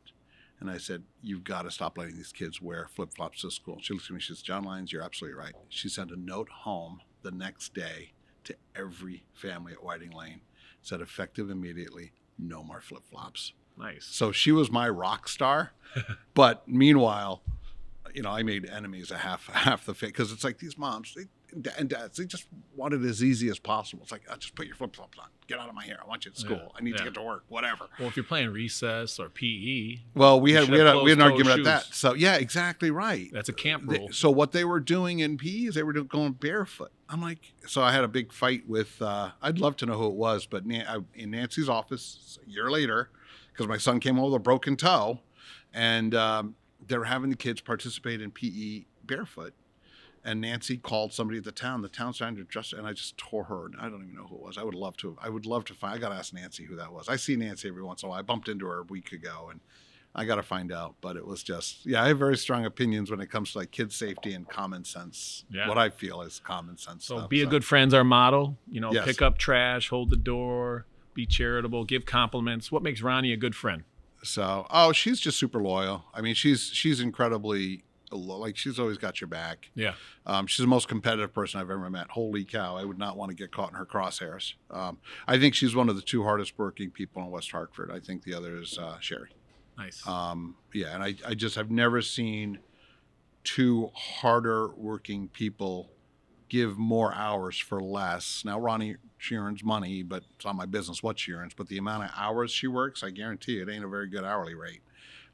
[SPEAKER 2] And I said, you've got to stop letting these kids wear flip-flops to school. She looks at me, she says, John Lyons, you're absolutely right. She sent a note home the next day to every family at Whiting Lane. Said, effective immediately, no more flip-flops.
[SPEAKER 1] Nice.
[SPEAKER 2] So she was my rock star. But meanwhile, I made enemies of half the fit, because it's like these moms and dads, they just want it as easy as possible. It's like, just put your flip-flops on. Get out of my hair. I want you at school. Yeah. I need to get to work. Whatever.
[SPEAKER 1] Well, if you're playing recess or PE,
[SPEAKER 2] well, we had an argument about that. So yeah, exactly right.
[SPEAKER 1] That's a camp rule.
[SPEAKER 2] So what they were doing in PE is they were going barefoot. I'm like, so I had a big fight with. I'd love to know who it was, but in Nancy's office a year later, because my son came home with a broken toe, and they were having the kids participate in PE barefoot. And Nancy called somebody at the town standard and I just tore her. I don't even know who it was. I would love to find. I got to ask Nancy who that was. I see Nancy every once in a while. I bumped into her a week ago, and I got to find out. But it was just, I have very strong opinions when it comes to like kid safety and common sense. Yeah. What I feel is common sense.
[SPEAKER 1] So be a good friend's our motto.
[SPEAKER 2] Yes.
[SPEAKER 1] Pick up trash, hold the door, be charitable, give compliments. What makes Ronni a good friend?
[SPEAKER 2] So, she's just super loyal. I mean, she's incredibly. Like, she's always got your back.
[SPEAKER 1] Yeah.
[SPEAKER 2] She's the most competitive person I've ever met. Holy cow. I would not want to get caught in her crosshairs. I think she's one of the two hardest working people in West Hartford. I think the other is Sherri.
[SPEAKER 1] Nice.
[SPEAKER 2] And I just have never seen two harder working people give more hours for less. Now, Ronni, she earns money, but it's not my business what she earns. But the amount of hours she works, I guarantee it ain't a very good hourly rate.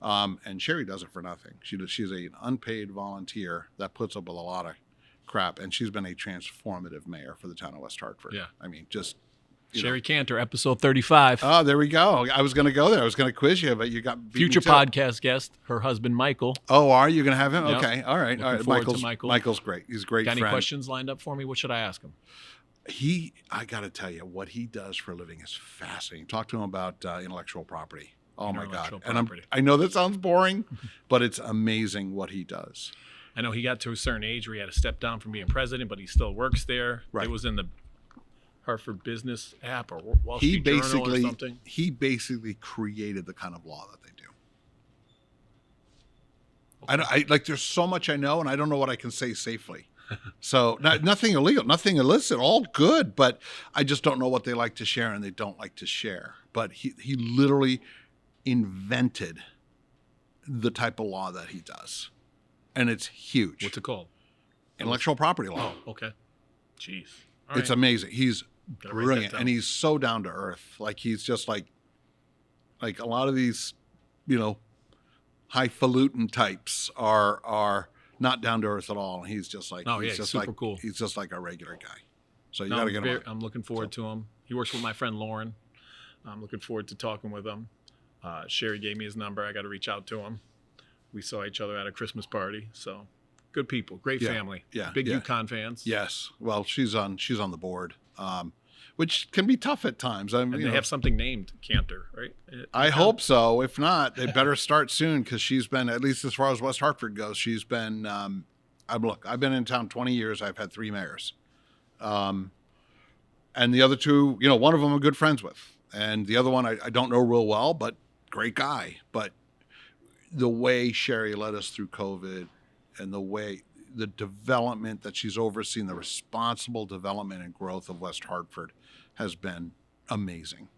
[SPEAKER 2] And Sherri does it for nothing. She's an unpaid volunteer that puts up with a lot of crap, and she's been a transformative mayor for the town of West Hartford.
[SPEAKER 1] Yeah.
[SPEAKER 2] I mean, just
[SPEAKER 1] Sherri Cantor, episode 35.
[SPEAKER 2] Oh, there we go. I was going to go there. I was going to quiz you, but you got
[SPEAKER 1] future podcast guest. Her husband Michael.
[SPEAKER 2] Oh, are you going to have him?
[SPEAKER 1] Yep.
[SPEAKER 2] Okay, all right.
[SPEAKER 1] Looking forward to Michael.
[SPEAKER 2] Michael's great. He's a great.
[SPEAKER 1] Got any
[SPEAKER 2] friend.
[SPEAKER 1] questions lined up for me? What should I ask him?
[SPEAKER 2] I got to tell you, what he does for a living is fascinating. Talk to him about intellectual property. Oh my God. And I know that sounds boring, but it's amazing what he does.
[SPEAKER 1] I know he got to a certain age where he had to step down from being president, but he still works there.
[SPEAKER 2] Right.
[SPEAKER 1] It was in the Hartford Business app or Wall Street Journal or something.
[SPEAKER 2] He basically created the kind of law that they do. Okay. There's so much I know, and I don't know what I can say safely. So nothing illegal, nothing illicit, all good, but I just don't know what they like to share and they don't like to share. But he literally invented the type of law that he does. And it's huge.
[SPEAKER 1] What's it called?
[SPEAKER 2] Intellectual property law.
[SPEAKER 1] Oh, okay. Jeez.
[SPEAKER 2] It's amazing. He's brilliant, and he's so down to earth. Like, he's just like a lot of these, highfalutin types are not down to earth at all. And he's just like, he's just
[SPEAKER 1] super cool.
[SPEAKER 2] He's just like a regular guy. So you got to get him on.
[SPEAKER 1] I'm looking forward to him. He works with my friend Lauren. I'm looking forward to talking with him. Sherri gave me his number. I got to reach out to him. We saw each other at a Christmas party. So good people, great family.
[SPEAKER 2] Yeah.
[SPEAKER 1] Big UConn fans.
[SPEAKER 2] Yes. Well, she's on the board, which can be tough at times.
[SPEAKER 1] And they have something named Cantor, right?
[SPEAKER 2] I hope so. If not, they better start soon, because she's been, at least as far as West Hartford goes, she's been, I've been in town 20 years. I've had 3 mayors. And the other 2, one of them I'm good friends with. And the other one I don't know real well, but great guy. But the way Sherri led us through COVID, and the development that she's overseen, the responsible development and growth of West Hartford, has been amazing.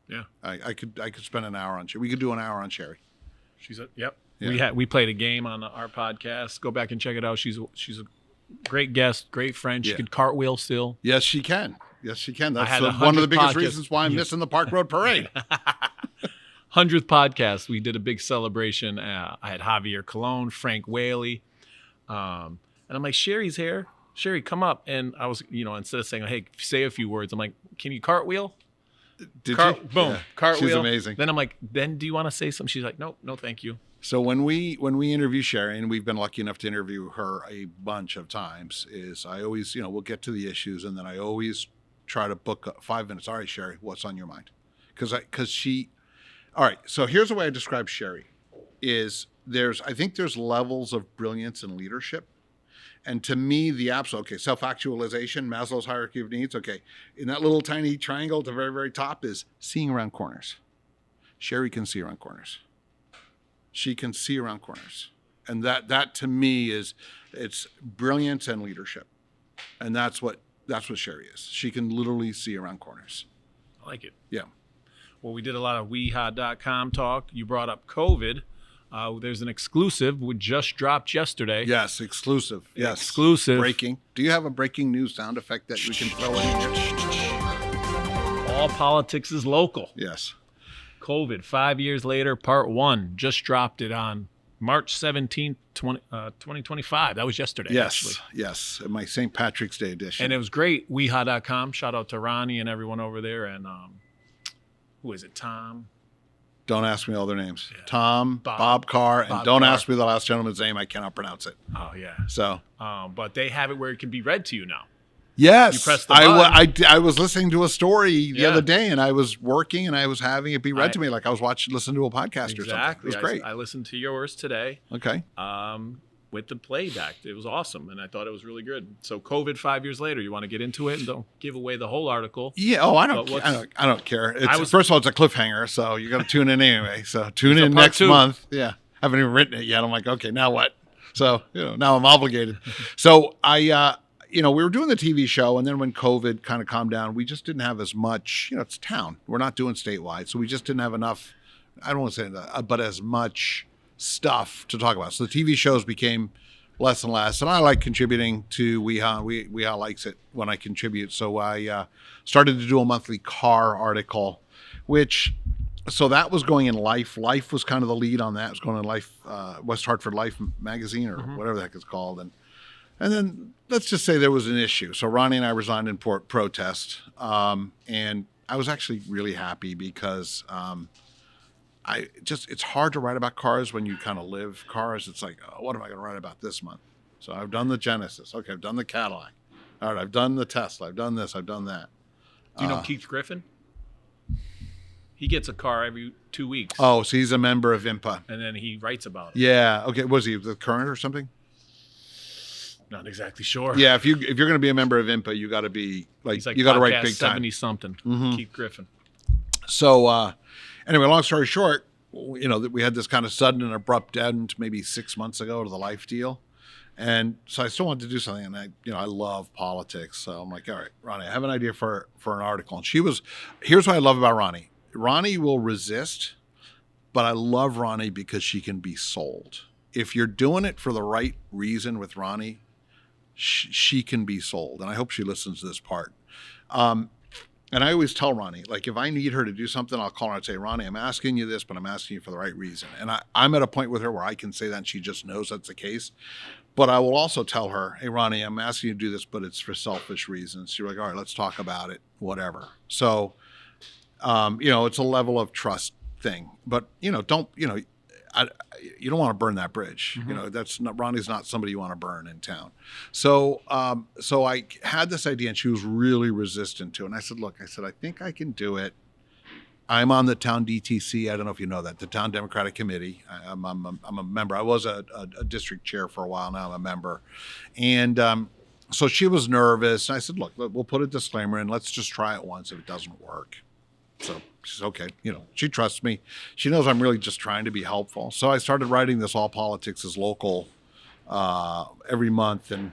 [SPEAKER 1] Yeah,
[SPEAKER 2] I could spend an hour on Sherri. We could do an hour on Sherri.
[SPEAKER 1] Yep. Yeah. We played a game on our podcast. Go back and check it out. She's a great guest, great friend. She can cartwheel still.
[SPEAKER 2] Yes, she can. That's one of the biggest reasons why I'm missing the Park Road Parade.
[SPEAKER 1] 100th podcast. We did a big celebration. I had Javier Colon, Frank Whaley. And I'm like, Sherri's here. Sherri, come up. And I was, instead of saying, hey, say a few words, I'm like, can you cartwheel?
[SPEAKER 2] Did you?
[SPEAKER 1] Boom. Yeah. Cartwheel.
[SPEAKER 2] She's amazing.
[SPEAKER 1] Then I'm like, do you want to say something? She's like, no, thank you.
[SPEAKER 2] So when we interview Sherri, and we've been lucky enough to interview her a bunch of times, is I always, we'll get to the issues, and then I always try to book 5 minutes. All right, Sherri, what's on your mind? All right, so here's the way I describe Sherri, I think there's levels of brilliance and leadership. And to me, the absolute, self-actualization, Maslow's hierarchy of needs, in that little tiny triangle at the very, very top is seeing around corners. Sherri can see around corners. She can see around corners. And that to me it's brilliance and leadership. And that's what Sherri is. She can literally see around corners.
[SPEAKER 1] I like it.
[SPEAKER 2] Yeah.
[SPEAKER 1] Well, we did a lot of weha.com talk. You brought up COVID. There's an exclusive which just dropped yesterday.
[SPEAKER 2] Yes, exclusive. Yes.
[SPEAKER 1] Exclusive.
[SPEAKER 2] Breaking. Do you have a breaking news sound effect that we can throw in here?
[SPEAKER 1] All politics is local.
[SPEAKER 2] Yes.
[SPEAKER 1] COVID, 5 years later, part 1. Just dropped it on March 17th, 2025. That was yesterday, actually.
[SPEAKER 2] Yes. My St. Patrick's Day edition.
[SPEAKER 1] And it was great. Weha.com. Shout out to Ronni and everyone over there. And who is it? Tom?
[SPEAKER 2] Don't ask me all their names. Yeah. Tom, Bob Carr, and don't ask me the last gentleman's name. I cannot pronounce it.
[SPEAKER 1] Oh, yeah.
[SPEAKER 2] So,
[SPEAKER 1] but they have it where it can be read to you now.
[SPEAKER 2] Yes.
[SPEAKER 1] You press the button.
[SPEAKER 2] I was listening to a story the other day, and I was working, and I was having it be read to me like I was listening to a podcast or something. It was great.
[SPEAKER 1] I listened to yours today.
[SPEAKER 2] Okay.
[SPEAKER 1] With the playback. It was awesome, and I thought it was really good. So COVID 5 years later, you want to get into it and don't give away the whole article.
[SPEAKER 2] Yeah. Oh, I don't care. First of all, it's a cliffhanger, so you got to tune in anyway. So tune in next month. Yeah. Haven't even written it yet. I'm like, okay, now what? So, now I'm obligated. So we were doing the TV show, and then when COVID kind of calmed down, we just didn't have as much, it's town. We're not doing statewide. So we just didn't have enough, I don't want to say that, but as much stuff to talk about. So the TV shows became less and less, and I like contributing to Weha. Weha likes it when I contribute. So I started to do a monthly car article, so that was going in Life. Life was kind of the lead on that. It was going in Life, West Hartford Life magazine or whatever the heck it's called. And then let's just say there was an issue. So Ronni and I resigned in protest, and I was actually really happy because it's hard to write about cars when you kind of live cars. It's like, what am I going to write about this month? So I've done the Genesis. Okay, I've done the Cadillac. All right, I've done the Tesla. I've done this. I've done that.
[SPEAKER 1] Do you know Keith Griffin? He gets a car every 2 weeks.
[SPEAKER 2] Oh, so he's a member of IMPA.
[SPEAKER 1] And then he writes about it.
[SPEAKER 2] Yeah. Okay. Was he the current or something?
[SPEAKER 1] Not exactly sure.
[SPEAKER 2] Yeah. If you're going to be a member of IMPA, you got to be like you got to write big time.
[SPEAKER 1] 70-something. Keith Griffin.
[SPEAKER 2] So anyway, long story short, that we had this kind of sudden and abrupt end maybe 6 months ago to the life deal. And so I still wanted to do something, and I love politics. So I'm like, all right, Ronni, I have an idea for an article. And here's what I love about Ronni. Ronni will resist, but I love Ronni because she can be sold. If you're doing it for the right reason with Ronni, she can be sold. And I hope she listens to this part. And I always tell Ronni, like, if I need her to do something, I'll call her and say, Ronni, I'm asking you this, but I'm asking you for the right reason. And I'm at a point with her where I can say that, and she just knows that's the case. But I will also tell her, hey, Ronni, I'm asking you to do this, but it's for selfish reasons. She's like, all right, let's talk about it, whatever. So, it's a level of trust thing. But, you don't want to burn that bridge. Ronnie's not somebody you want to burn in town. So I had this idea, and she was really resistant to it. And I said, look, I think I can do it. I'm on the town DTC. I don't know if you know that, the town Democratic Committee. I'm a member. I was a district chair for a while. Now I'm a member. And so she was nervous. And I said, look, we'll put a disclaimer in. Let's just try it once. If it doesn't work. So she said, okay. She trusts me. She knows I'm really just trying to be helpful. So I started writing this All Politics is Local every month. And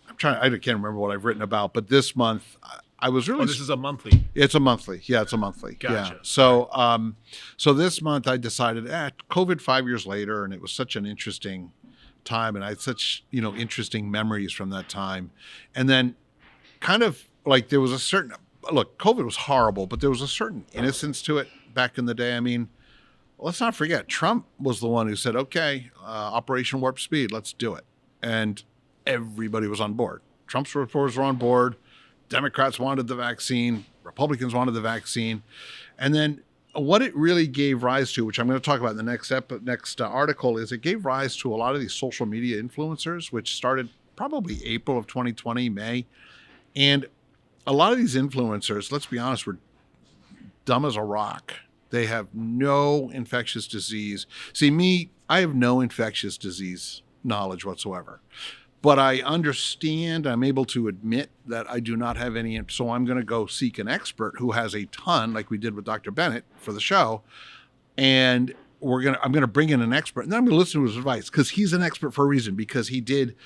[SPEAKER 2] I can't remember what I've written about. But this month, I was really.
[SPEAKER 1] Oh, this is a monthly.
[SPEAKER 2] It's a monthly. Yeah, it's a monthly.
[SPEAKER 1] Gotcha.
[SPEAKER 2] Yeah. So, so this month I decided, COVID 5 years later, and it was such an interesting time, and I had such interesting memories from that time, and then kind of like there was a certain look. COVID was horrible, but there was a certain innocence to it back in the day. I mean, let's not forget, Trump was the one who said, "Okay, Operation Warp Speed, let's do it," and everybody was on board. Trump's reporters were on board. Democrats wanted the vaccine. Republicans wanted the vaccine. And then what it really gave rise to, which I'm going to talk about in the next article, is it gave rise to a lot of these social media influencers, which started probably April of 2020, May. And a lot of these influencers, let's be honest, were dumb as a rock. They have no infectious disease. See, me, I have no infectious disease knowledge whatsoever. But I understand, I'm able to admit that I do not have any, so I'm going to go seek an expert who has a ton, like we did with Dr. Bennett for the show, and I'm going to bring in an expert, and then I'm going to listen to his advice, because he's an expert for a reason, because he did,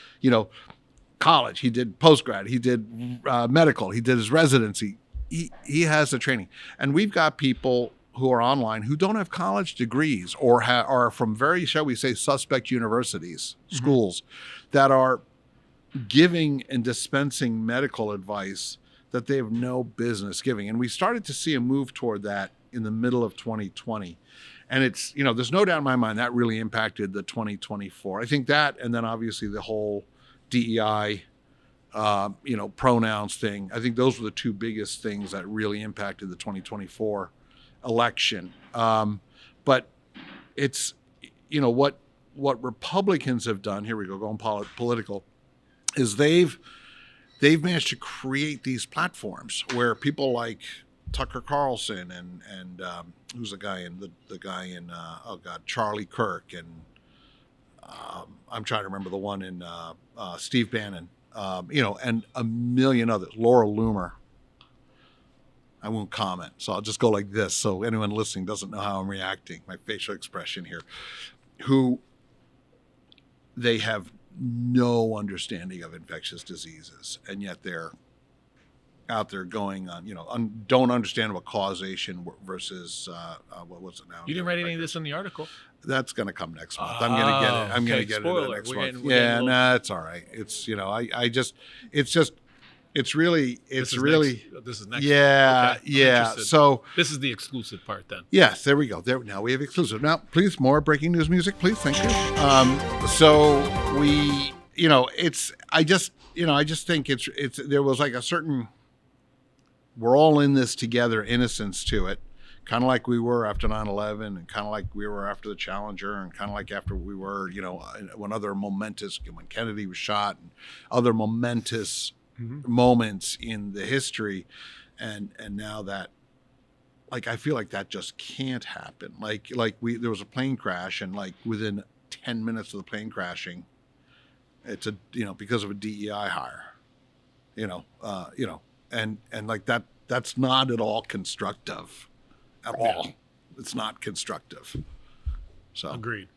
[SPEAKER 2] college, he did postgrad, he did medical, he did his residency, he has the training, and we've got people who are online who don't have college degrees or are from very, shall we say, suspect universities, schools that are giving and dispensing medical advice that they have no business giving. And we started to see a move toward that in the middle of 2020. And it's, there's no doubt in my mind that really impacted the 2024. I think that, and then obviously the whole DEI, pronouns thing. I think those were the two biggest things that really impacted the 2024 election. But it's, what Republicans have done, here we go, going political, is they've managed to create these platforms where people like Tucker Carlson and who's the guy in Charlie Kirk, and I'm trying to remember the one in Steve Bannon, and a million others, Laura Loomer. I won't comment, so I'll just go like this so anyone listening doesn't know how I'm reacting, my facial expression here, who they have no understanding of infectious diseases, and yet they're out there going on, don't understand what causation versus, what was it now?
[SPEAKER 1] You didn't write any of this in the article.
[SPEAKER 2] That's going to come next month. I'm going to get it. I'm going to get it next month. It's all right. It's, It's really.
[SPEAKER 1] This is next.
[SPEAKER 2] Yeah,
[SPEAKER 1] okay,
[SPEAKER 2] yeah. So
[SPEAKER 1] this is the exclusive part then.
[SPEAKER 2] Yes, there we go. Now we have exclusive. Now, please, more breaking news music, please. Thank you. So we, I just think it's. There was like a certain. We're all in this together, innocence to it, kind of like we were after 9/11, and kind of like we were after the Challenger, and kind of like after we were, when Kennedy was shot, and other momentous moments in the history, and now that, like, I feel like that just can't happen. Like there was a plane crash, and like within 10 minutes of the plane crashing, it's because of a DEI hire, and like that's not at all constructive at all. It's not constructive. So
[SPEAKER 1] agreed.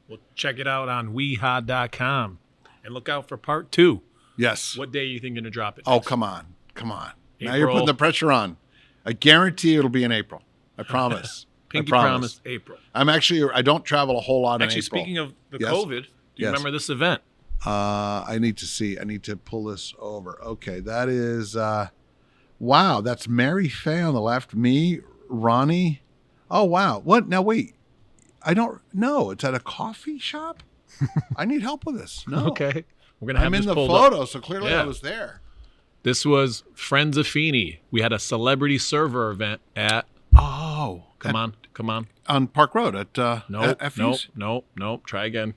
[SPEAKER 1] Well, check it out on weha.com and look out for part 2.
[SPEAKER 2] Yes.
[SPEAKER 1] What day are you thinking to drop it?
[SPEAKER 2] Oh,
[SPEAKER 1] next?
[SPEAKER 2] come on. Now
[SPEAKER 1] April.
[SPEAKER 2] you're putting the pressure on. I guarantee it'll be in April. I promise.
[SPEAKER 1] Pinky
[SPEAKER 2] I promise.
[SPEAKER 1] promised April.
[SPEAKER 2] I don't travel a whole lot in
[SPEAKER 1] Actually,
[SPEAKER 2] April.
[SPEAKER 1] speaking of the
[SPEAKER 2] Yes.
[SPEAKER 1] COVID, do you remember this event?
[SPEAKER 2] I need to pull this over. Okay, that is, wow, that's Mary Faye on the left, me, Ronni. Oh, wow. What? Now, wait. I don't know. It's at a coffee shop? I need help with this. No.
[SPEAKER 1] Okay. We're going to have
[SPEAKER 2] I'm
[SPEAKER 1] this
[SPEAKER 2] in the
[SPEAKER 1] pulled
[SPEAKER 2] photo,
[SPEAKER 1] up.
[SPEAKER 2] so clearly
[SPEAKER 1] Yeah.
[SPEAKER 2] I was there.
[SPEAKER 1] This was Friends of Feeney. We had a celebrity server event at...
[SPEAKER 2] Oh.
[SPEAKER 1] Come on.
[SPEAKER 2] On Park Road at
[SPEAKER 1] Nope.
[SPEAKER 2] FU's?
[SPEAKER 1] Try again.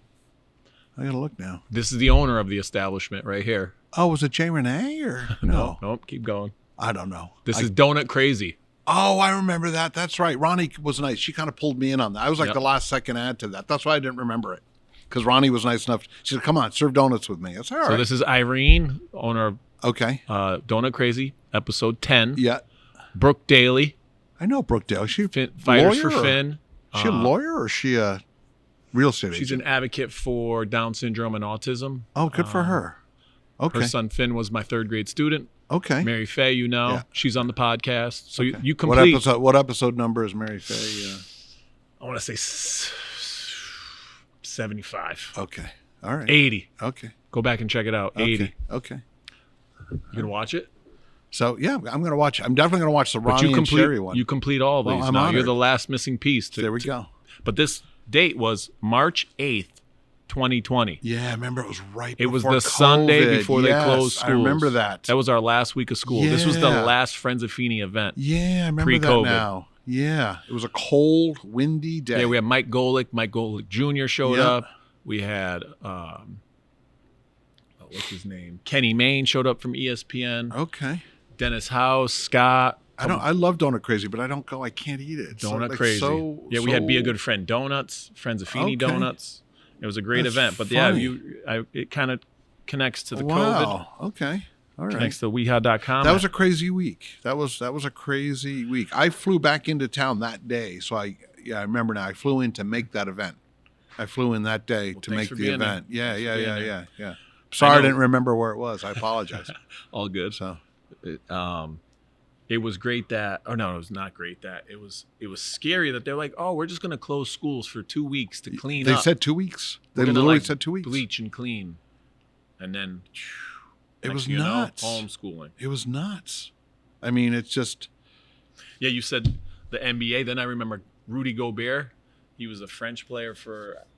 [SPEAKER 2] I got to look now.
[SPEAKER 1] This is the owner of the establishment right here.
[SPEAKER 2] Oh, was it Jay Renee or no?
[SPEAKER 1] Nope. Keep going.
[SPEAKER 2] I don't know.
[SPEAKER 1] This is Donut Crazy.
[SPEAKER 2] Oh, I remember that. That's right. Ronni was nice. She kind of pulled me in on that. I was like the last second ad to that. That's why I didn't remember it. Because Ronni was nice enough. She said, come on, serve donuts with me. I said, all right.
[SPEAKER 1] So this is Irene, owner of
[SPEAKER 2] Okay.
[SPEAKER 1] Donut Crazy, episode 10.
[SPEAKER 2] Yeah.
[SPEAKER 1] Brooke Daly,
[SPEAKER 2] I know Brooke Dale. Is she
[SPEAKER 1] Fighters for
[SPEAKER 2] lawyer or-
[SPEAKER 1] Finn.
[SPEAKER 2] Is she a lawyer or is she a real estate
[SPEAKER 1] She's
[SPEAKER 2] agent?
[SPEAKER 1] an advocate for Down syndrome and autism.
[SPEAKER 2] Oh, good for her. Okay.
[SPEAKER 1] Her son Finn was my 3rd grade student.
[SPEAKER 2] Okay.
[SPEAKER 1] Mary Faye,
[SPEAKER 2] Yeah.
[SPEAKER 1] she's on the podcast. So
[SPEAKER 2] Okay.
[SPEAKER 1] you complete.
[SPEAKER 2] What episode number is Mary Faye?
[SPEAKER 1] I want to say 75.
[SPEAKER 2] Okay. All right.
[SPEAKER 1] 80.
[SPEAKER 2] Okay.
[SPEAKER 1] Go back and check it out. 80.
[SPEAKER 2] Okay.
[SPEAKER 1] You gonna watch it?
[SPEAKER 2] So yeah, I'm going to watch. I'm definitely going to watch the
[SPEAKER 1] But
[SPEAKER 2] Ronni and Sherri one.
[SPEAKER 1] you complete all of
[SPEAKER 2] Well,
[SPEAKER 1] these.
[SPEAKER 2] I'm
[SPEAKER 1] Now you're
[SPEAKER 2] honored.
[SPEAKER 1] the last missing piece.
[SPEAKER 2] There we go.
[SPEAKER 1] But this date was March 8th, 2020.
[SPEAKER 2] Yeah, I remember it was right.
[SPEAKER 1] It was
[SPEAKER 2] before
[SPEAKER 1] the Sunday
[SPEAKER 2] COVID.
[SPEAKER 1] before they closed schools.
[SPEAKER 2] I remember that.
[SPEAKER 1] That was our last week of school. This was the
[SPEAKER 2] Yeah.
[SPEAKER 1] last Friends of Feeney event.
[SPEAKER 2] Yeah, I remember
[SPEAKER 1] Pre-COVID.
[SPEAKER 2] that now. Yeah, it was a cold, windy day.
[SPEAKER 1] Yeah, we had Mike Golick. Mike Golick Jr. showed
[SPEAKER 2] Yeah.
[SPEAKER 1] up. We had, what's his name? Kenny Mayne showed up from ESPN.
[SPEAKER 2] Okay.
[SPEAKER 1] Dennis House, Scott.
[SPEAKER 2] I love Donut Crazy, but I don't go. I can't eat it. It's
[SPEAKER 1] Donut
[SPEAKER 2] like
[SPEAKER 1] Crazy. We had Be a
[SPEAKER 2] so-
[SPEAKER 1] Good Friend Donuts, Friends of Feeney
[SPEAKER 2] Okay.
[SPEAKER 1] Donuts. It was a great
[SPEAKER 2] That's
[SPEAKER 1] event. But
[SPEAKER 2] funny.
[SPEAKER 1] it kind of connects to the COVID.
[SPEAKER 2] Wow. Okay. All right.
[SPEAKER 1] Connects to weha.com.
[SPEAKER 2] That was a crazy week. That was a crazy week. I flew back into town that day, so I remember now. I flew in to make that event. I flew in that day to
[SPEAKER 1] thanks
[SPEAKER 2] make
[SPEAKER 1] for
[SPEAKER 2] the
[SPEAKER 1] being there.
[SPEAKER 2] event. Yeah.
[SPEAKER 1] Thanks for
[SPEAKER 2] Sorry, I
[SPEAKER 1] know-
[SPEAKER 2] didn't remember where it was. I apologize.
[SPEAKER 1] all good.
[SPEAKER 2] So
[SPEAKER 1] It was great that, it was not great that. It was scary that they're like, oh, we're just going to close schools for 2 weeks to clean
[SPEAKER 2] they
[SPEAKER 1] up.
[SPEAKER 2] said 2 weeks. They
[SPEAKER 1] We're gonna,
[SPEAKER 2] literally
[SPEAKER 1] like,
[SPEAKER 2] said 2 weeks.
[SPEAKER 1] bleach and clean. And then
[SPEAKER 2] It
[SPEAKER 1] next
[SPEAKER 2] was
[SPEAKER 1] thing you know,
[SPEAKER 2] nuts.
[SPEAKER 1] homeschooling.
[SPEAKER 2] It was nuts. I mean, it's just.
[SPEAKER 1] Yeah, you said the NBA. Then I remember Rudy Gobert. He was a French player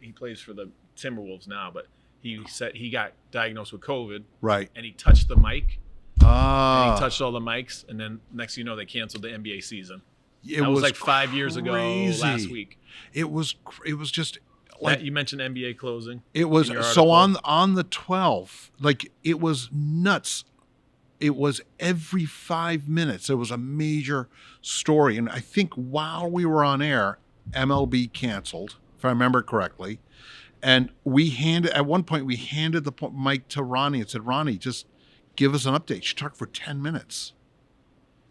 [SPEAKER 1] he plays for the Timberwolves now, but he said he got diagnosed with COVID
[SPEAKER 2] Right.
[SPEAKER 1] and he touched the mic. And
[SPEAKER 2] Ah.
[SPEAKER 1] he touched all the mics, and then next thing you know, they canceled the NBA season.
[SPEAKER 2] It
[SPEAKER 1] That was like 5 years ago
[SPEAKER 2] crazy.
[SPEAKER 1] last week.
[SPEAKER 2] It was just like
[SPEAKER 1] You mentioned NBA closing.
[SPEAKER 2] it was
[SPEAKER 1] in your
[SPEAKER 2] so
[SPEAKER 1] article.
[SPEAKER 2] on the 12th, like it was nuts. It was every 5 minutes there was a major story, and I think while we were on air, MLB canceled, if I remember correctly, and at one point we handed the mic to Ronni and said, "Ronni, just give us an update." She talked for 10 minutes.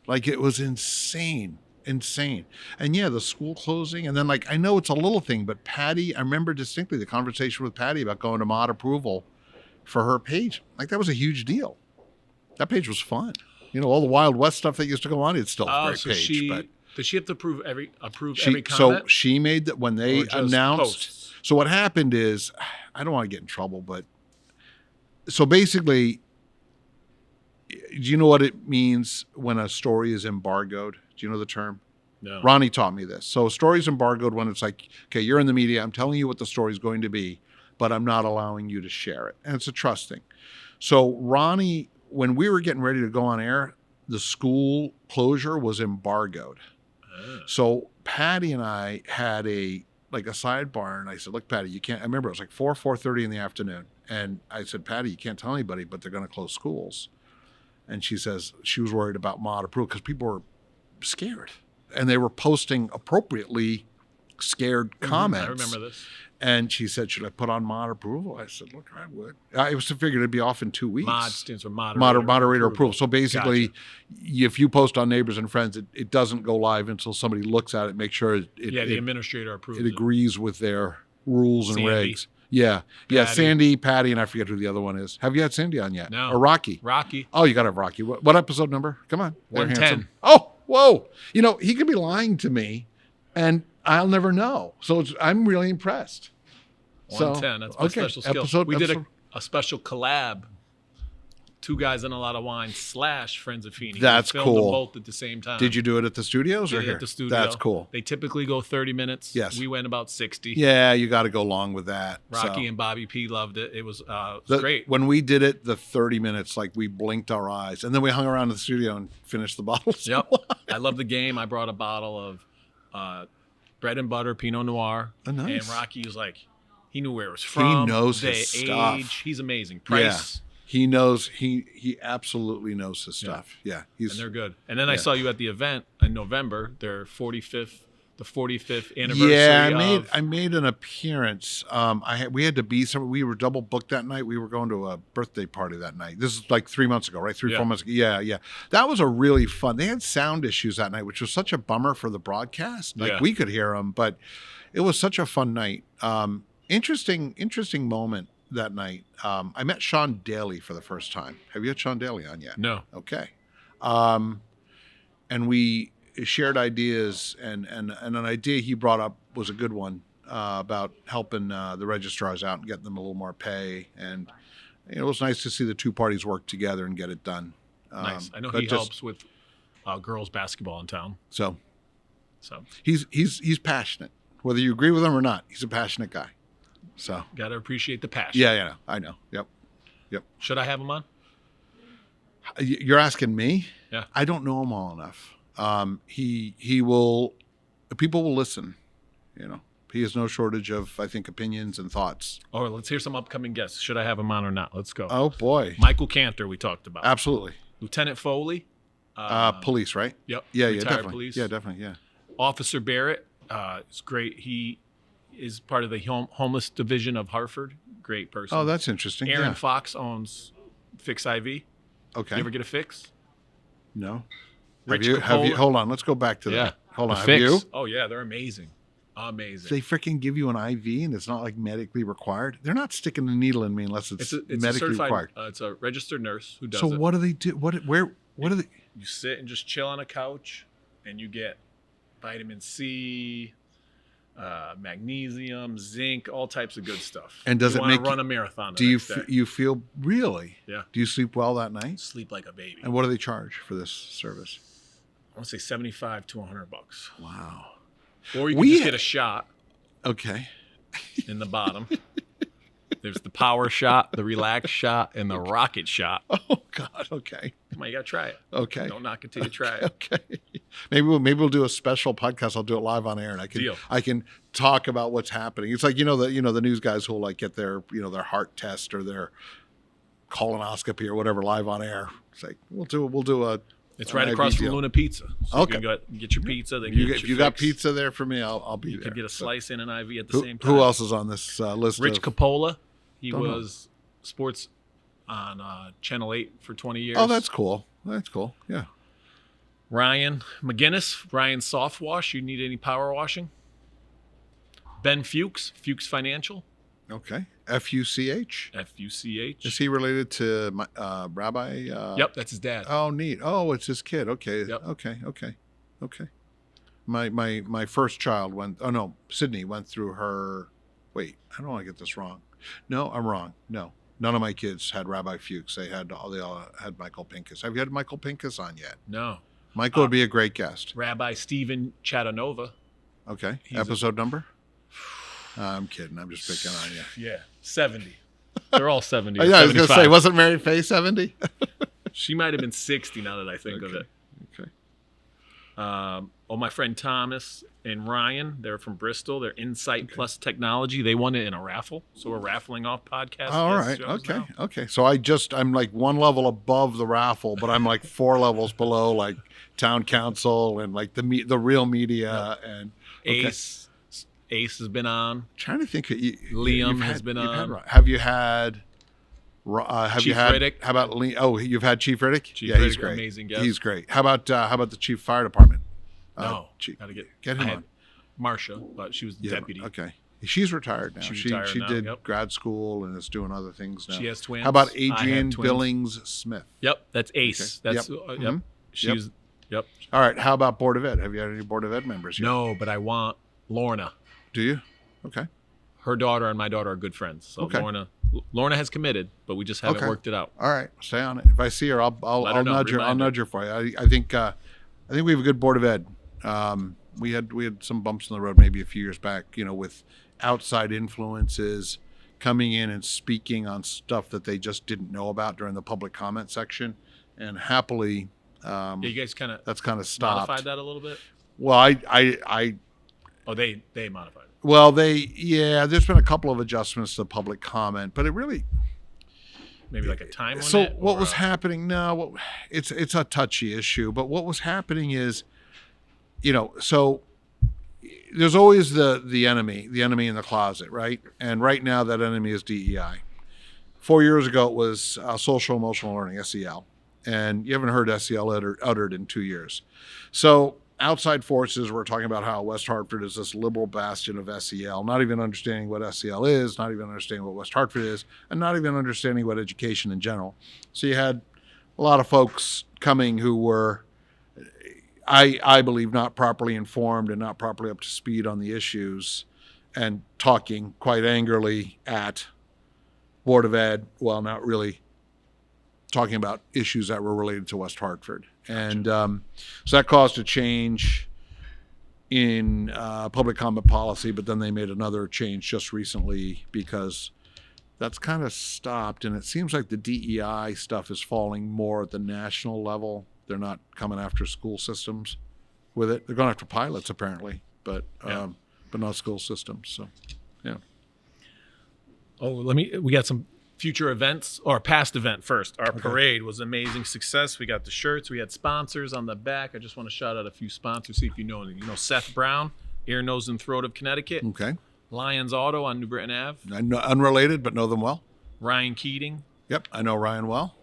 [SPEAKER 2] Like it was insane. And yeah, the school closing. And then I know it's a little thing, but Patty, I remember distinctly the conversation with Patty about going to mod approval for her page. Like that was a huge deal. That page was fun. All the Wild West stuff that used to go on, it's still a great
[SPEAKER 1] So
[SPEAKER 2] page. But
[SPEAKER 1] does she have to approve every
[SPEAKER 2] so
[SPEAKER 1] comment?
[SPEAKER 2] she made that when they
[SPEAKER 1] Or just
[SPEAKER 2] announced.
[SPEAKER 1] posts?
[SPEAKER 2] So what happened is, I don't want to get in trouble, but so basically, do you know what it means when a story is embargoed? Do you know the term?
[SPEAKER 1] No.
[SPEAKER 2] Ronni taught me this. So a story is embargoed when it's like, okay, you're in the media, I'm telling you what the story is going to be, but I'm not allowing you to share it. And it's a trust thing. So Ronni, when we were getting ready to go on air, the school closure was embargoed. So Patty and I had a sidebar, and I said, look, Patty, you can't, I remember it was like 4:30 in the afternoon. And I said, Patty, you can't tell anybody, but they're going to close schools. And she says she was worried about mod approval because people were scared. And they were posting appropriately scared comments.
[SPEAKER 1] I remember this.
[SPEAKER 2] And she said, should I put on mod approval? I said, look, I would. I was figured it'd be off in 2 weeks.
[SPEAKER 1] Mod stands for moderator
[SPEAKER 2] approval. So basically, if you post on Neighbors and Friends, it doesn't go live until somebody looks at it, make sure
[SPEAKER 1] the administrator approves
[SPEAKER 2] it agrees with their rules and
[SPEAKER 1] Sandy.
[SPEAKER 2] regs. Yeah.
[SPEAKER 1] Patty.
[SPEAKER 2] Sandy, Patty, and I forget who the other one is. Have you had Sandy on yet?
[SPEAKER 1] No.
[SPEAKER 2] Or Rocky?
[SPEAKER 1] Rocky.
[SPEAKER 2] Oh, you got to have Rocky. What episode number? Come on. They're
[SPEAKER 1] 110.
[SPEAKER 2] handsome. Oh, whoa. You know, he could be lying to me, and I'll never know. So I'm really impressed.
[SPEAKER 1] 110. That's my special skill. We did a special collab. 2 guys and a lot of wine / Friends of Feeney.
[SPEAKER 2] That's
[SPEAKER 1] we filmed
[SPEAKER 2] cool.
[SPEAKER 1] them both at the same time.
[SPEAKER 2] Did you do it at the studios or here?
[SPEAKER 1] At the studio.
[SPEAKER 2] That's cool.
[SPEAKER 1] They typically go 30 minutes.
[SPEAKER 2] Yes.
[SPEAKER 1] We went about 60.
[SPEAKER 2] Yeah, you got to go long with that.
[SPEAKER 1] Rocky and Bobby P loved it. It was great.
[SPEAKER 2] When we did it, the 30 minutes, like we blinked our eyes, and then we hung around in the studio and finished the bottles.
[SPEAKER 1] Yep. I love the game. I brought a bottle of bread and butter Pinot Noir.
[SPEAKER 2] Oh, nice.
[SPEAKER 1] And Rocky was like, he knew where it was from.
[SPEAKER 2] He knows
[SPEAKER 1] the
[SPEAKER 2] his
[SPEAKER 1] age.
[SPEAKER 2] stuff.
[SPEAKER 1] He's amazing. Price.
[SPEAKER 2] Yeah. He knows. He absolutely knows his stuff. Yeah.
[SPEAKER 1] And they're good. And then I saw you at the event in November. Their 45th anniversary.
[SPEAKER 2] Yeah, I made an appearance. We had to be somewhere. We were double booked that night. We were going to a birthday party that night. This is like 3 months ago, right? 4 months ago. Yeah. That was a really fun. They had sound issues that night, which was such a bummer for the broadcast. Like we could hear them, but it was such a fun night. Interesting moment that night. I met Sean Daly for the first time. Have you had Sean Daly on yet?
[SPEAKER 1] No.
[SPEAKER 2] Okay. And we shared ideas, and an idea he brought up was a good one about helping the registrars out and getting them a little more pay. And it was nice to see the 2 parties work together and get it done.
[SPEAKER 1] Nice. I know he helps with girls basketball in town.
[SPEAKER 2] So he's passionate. Whether you agree with him or not, he's a passionate guy. So
[SPEAKER 1] got to appreciate the passion.
[SPEAKER 2] Yeah, I know. Yep.
[SPEAKER 1] Should I have him on?
[SPEAKER 2] You're asking me?
[SPEAKER 1] Yeah.
[SPEAKER 2] I don't know him all enough. He will. People will listen. You know, he has no shortage of, I think, opinions and thoughts.
[SPEAKER 1] All right, let's hear some upcoming guests. Should I have him on or not? Let's go.
[SPEAKER 2] Oh boy,
[SPEAKER 1] Michael Cantor, we talked about.
[SPEAKER 2] Absolutely.
[SPEAKER 1] Lieutenant Foley.
[SPEAKER 2] Police, right?
[SPEAKER 1] Yep.
[SPEAKER 2] Yeah,
[SPEAKER 1] Retired
[SPEAKER 2] definitely.
[SPEAKER 1] Police.
[SPEAKER 2] Yeah, definitely. Yeah.
[SPEAKER 1] Officer Barrett. It's great. He is part of the homeless division of Hartford. Great person.
[SPEAKER 2] Oh, that's interesting.
[SPEAKER 1] Aaron Fox owns Fix IV.
[SPEAKER 2] Okay.
[SPEAKER 1] You ever get a fix?
[SPEAKER 2] No.
[SPEAKER 1] Rich
[SPEAKER 2] Have you?
[SPEAKER 1] Coppola.
[SPEAKER 2] Hold on. Let's go back to that. Hold on.
[SPEAKER 1] The
[SPEAKER 2] Have
[SPEAKER 1] Fix.
[SPEAKER 2] you?
[SPEAKER 1] Oh yeah, they're amazing. Amazing.
[SPEAKER 2] They freaking give you an IV and it's not like medically required. They're not sticking the needle in me unless it's medically required.
[SPEAKER 1] It's a registered nurse who does
[SPEAKER 2] it. So what do they do? What are they?
[SPEAKER 1] You sit and just chill on a couch, and you get vitamin C, magnesium, zinc, all types of good stuff.
[SPEAKER 2] And does
[SPEAKER 1] you
[SPEAKER 2] it make
[SPEAKER 1] run a marathon?
[SPEAKER 2] Do you feel really?
[SPEAKER 1] Yeah.
[SPEAKER 2] Do you sleep well that night?
[SPEAKER 1] Sleep like a baby.
[SPEAKER 2] And what do they charge for this service?
[SPEAKER 1] I want to say $75 to $100.
[SPEAKER 2] Wow.
[SPEAKER 1] Or you can just get a shot.
[SPEAKER 2] Okay.
[SPEAKER 1] In the bottom. There's the power shot, the relax shot, and the rocket shot.
[SPEAKER 2] Oh God. Okay.
[SPEAKER 1] Come on, you gotta try it.
[SPEAKER 2] Okay.
[SPEAKER 1] Don't knock it till you try it.
[SPEAKER 2] Okay. Maybe we'll do a special podcast. I'll do it live on air, and I can talk about what's happening. It's like the news guys who'll like get their their heart test or their colonoscopy or whatever live on air. It's like we'll do a.
[SPEAKER 1] It's right across from Luna Pizza. So
[SPEAKER 2] okay.
[SPEAKER 1] You can get your pizza. Then
[SPEAKER 2] if you got pizza there for me, I'll be there.
[SPEAKER 1] You could get a slice and an IV at the same time.
[SPEAKER 2] Who else is on this list?
[SPEAKER 1] Rich Coppola. He was sports on Channel 8 for 20 years.
[SPEAKER 2] Oh, that's cool. That's cool. Yeah.
[SPEAKER 1] Ryan McGinnis. Ryan Soft Wash. You need any power washing? Ben Fuchs. Fuchs Financial.
[SPEAKER 2] Okay. Fuch.
[SPEAKER 1] Fuch.
[SPEAKER 2] Is he related to Rabbi?
[SPEAKER 1] Yep, that's his dad.
[SPEAKER 2] Oh, neat. Oh, it's his kid. Okay.
[SPEAKER 1] Yep.
[SPEAKER 2] Okay. My first child went. Oh no, Sydney went through her. Wait, I don't want to get this wrong. No, I'm wrong. No, none of my kids had Rabbi Fuchs. They all had Michael Pincus. Have you had Michael Pincus on yet?
[SPEAKER 1] No.
[SPEAKER 2] Michael would be a great guest.
[SPEAKER 1] Rabbi Stephen Chattanova.
[SPEAKER 2] Okay. Episode number? I'm kidding. I'm just picking on you.
[SPEAKER 1] Yeah, 70. They're all 70.
[SPEAKER 2] Yeah, I was going to say, wasn't Mary Faye 70?
[SPEAKER 1] She might have been 60 now that I think of it.
[SPEAKER 2] Okay.
[SPEAKER 1] My friend Thomas and Ryan, they're from Bristol. They're Insight Plus Technology. They won it in a raffle, so we're raffling off podcast.
[SPEAKER 2] All right. Okay. So I'm like one level above the raffle, but I'm like 4 levels below like town council and like the real media and
[SPEAKER 1] Ace has been on.
[SPEAKER 2] Trying to think.
[SPEAKER 1] Liam has been on.
[SPEAKER 2] Have you had? Have
[SPEAKER 1] Chief
[SPEAKER 2] you had?
[SPEAKER 1] Riddick.
[SPEAKER 2] How about Lee? Oh, you've had Chief Riddick.
[SPEAKER 1] Chief
[SPEAKER 2] He's
[SPEAKER 1] Riddick,
[SPEAKER 2] great.
[SPEAKER 1] amazing guest.
[SPEAKER 2] He's great. How about the Chief Fire Department?
[SPEAKER 1] Chief. Gotta get
[SPEAKER 2] him on.
[SPEAKER 1] Marsha, but she was the deputy.
[SPEAKER 2] Okay. She's retired now.
[SPEAKER 1] She's
[SPEAKER 2] She
[SPEAKER 1] retired now,
[SPEAKER 2] did
[SPEAKER 1] yep.
[SPEAKER 2] grad school and is doing other things now.
[SPEAKER 1] She has twins.
[SPEAKER 2] How about
[SPEAKER 1] I have
[SPEAKER 2] Adrian
[SPEAKER 1] twins.
[SPEAKER 2] Billings Smith?
[SPEAKER 1] Yep, that's Ace.
[SPEAKER 2] Okay.
[SPEAKER 1] That's
[SPEAKER 2] Mhm.
[SPEAKER 1] She's yep.
[SPEAKER 2] All right. How about Board of Ed? Have you had any Board of Ed members here?
[SPEAKER 1] No, but I want Lorna.
[SPEAKER 2] Do you? Okay.
[SPEAKER 1] Her daughter and my daughter are good friends. So
[SPEAKER 2] Okay.
[SPEAKER 1] Lorna has committed, but we just haven't worked it out.
[SPEAKER 2] All right. Stay on it. If I see her, I'll nudge her. I'll nudge her for you. I think we have a good Board of Ed. We had some bumps in the road maybe a few years back, with outside influences coming in and speaking on stuff that they just didn't know about during the public comment section, and happily,
[SPEAKER 1] you guys
[SPEAKER 2] that's kind of stopped.
[SPEAKER 1] Modified that a little bit.
[SPEAKER 2] Well, I
[SPEAKER 1] they modified it.
[SPEAKER 2] Well, there's been a couple of adjustments to public comment, but it really
[SPEAKER 1] maybe like a time limit.
[SPEAKER 2] So what was happening? No, it's a touchy issue, but what was happening is, so there's always the enemy in the closet, right? And right now that enemy is DEI. 4 years ago it was social emotional learning, SEL, and you haven't heard SEL uttered in 2 years. So outside forces were talking about how West Hartford is this liberal bastion of SEL, not even understanding what SEL is, not even understanding what West Hartford is, and not even understanding what education in general. So you had a lot of folks coming who were, I believe, not properly informed and not properly up to speed on the issues, and talking quite angrily at Board of Ed while not really talking about issues that were related to West Hartford. And so that caused a change in public comment policy, but then they made another change just recently because that's kind of stopped. And it seems like the DEI stuff is falling more at the national level. They're not coming after school systems with it. They're going after pilots apparently, but not school systems. So, yeah.
[SPEAKER 1] Oh, we got some future events, or past event first. Our parade was amazing success. We got the shirts. We had sponsors on the back. I just want to shout out a few sponsors, see if you know anything. Seth Brown, Ear, Nose, and Throat of Connecticut.
[SPEAKER 2] Okay.
[SPEAKER 1] Lyons Auto on New Britain Ave.
[SPEAKER 2] I know, unrelated, but know them well.
[SPEAKER 1] Ryan Keating.
[SPEAKER 2] Yep, I know Ryan well.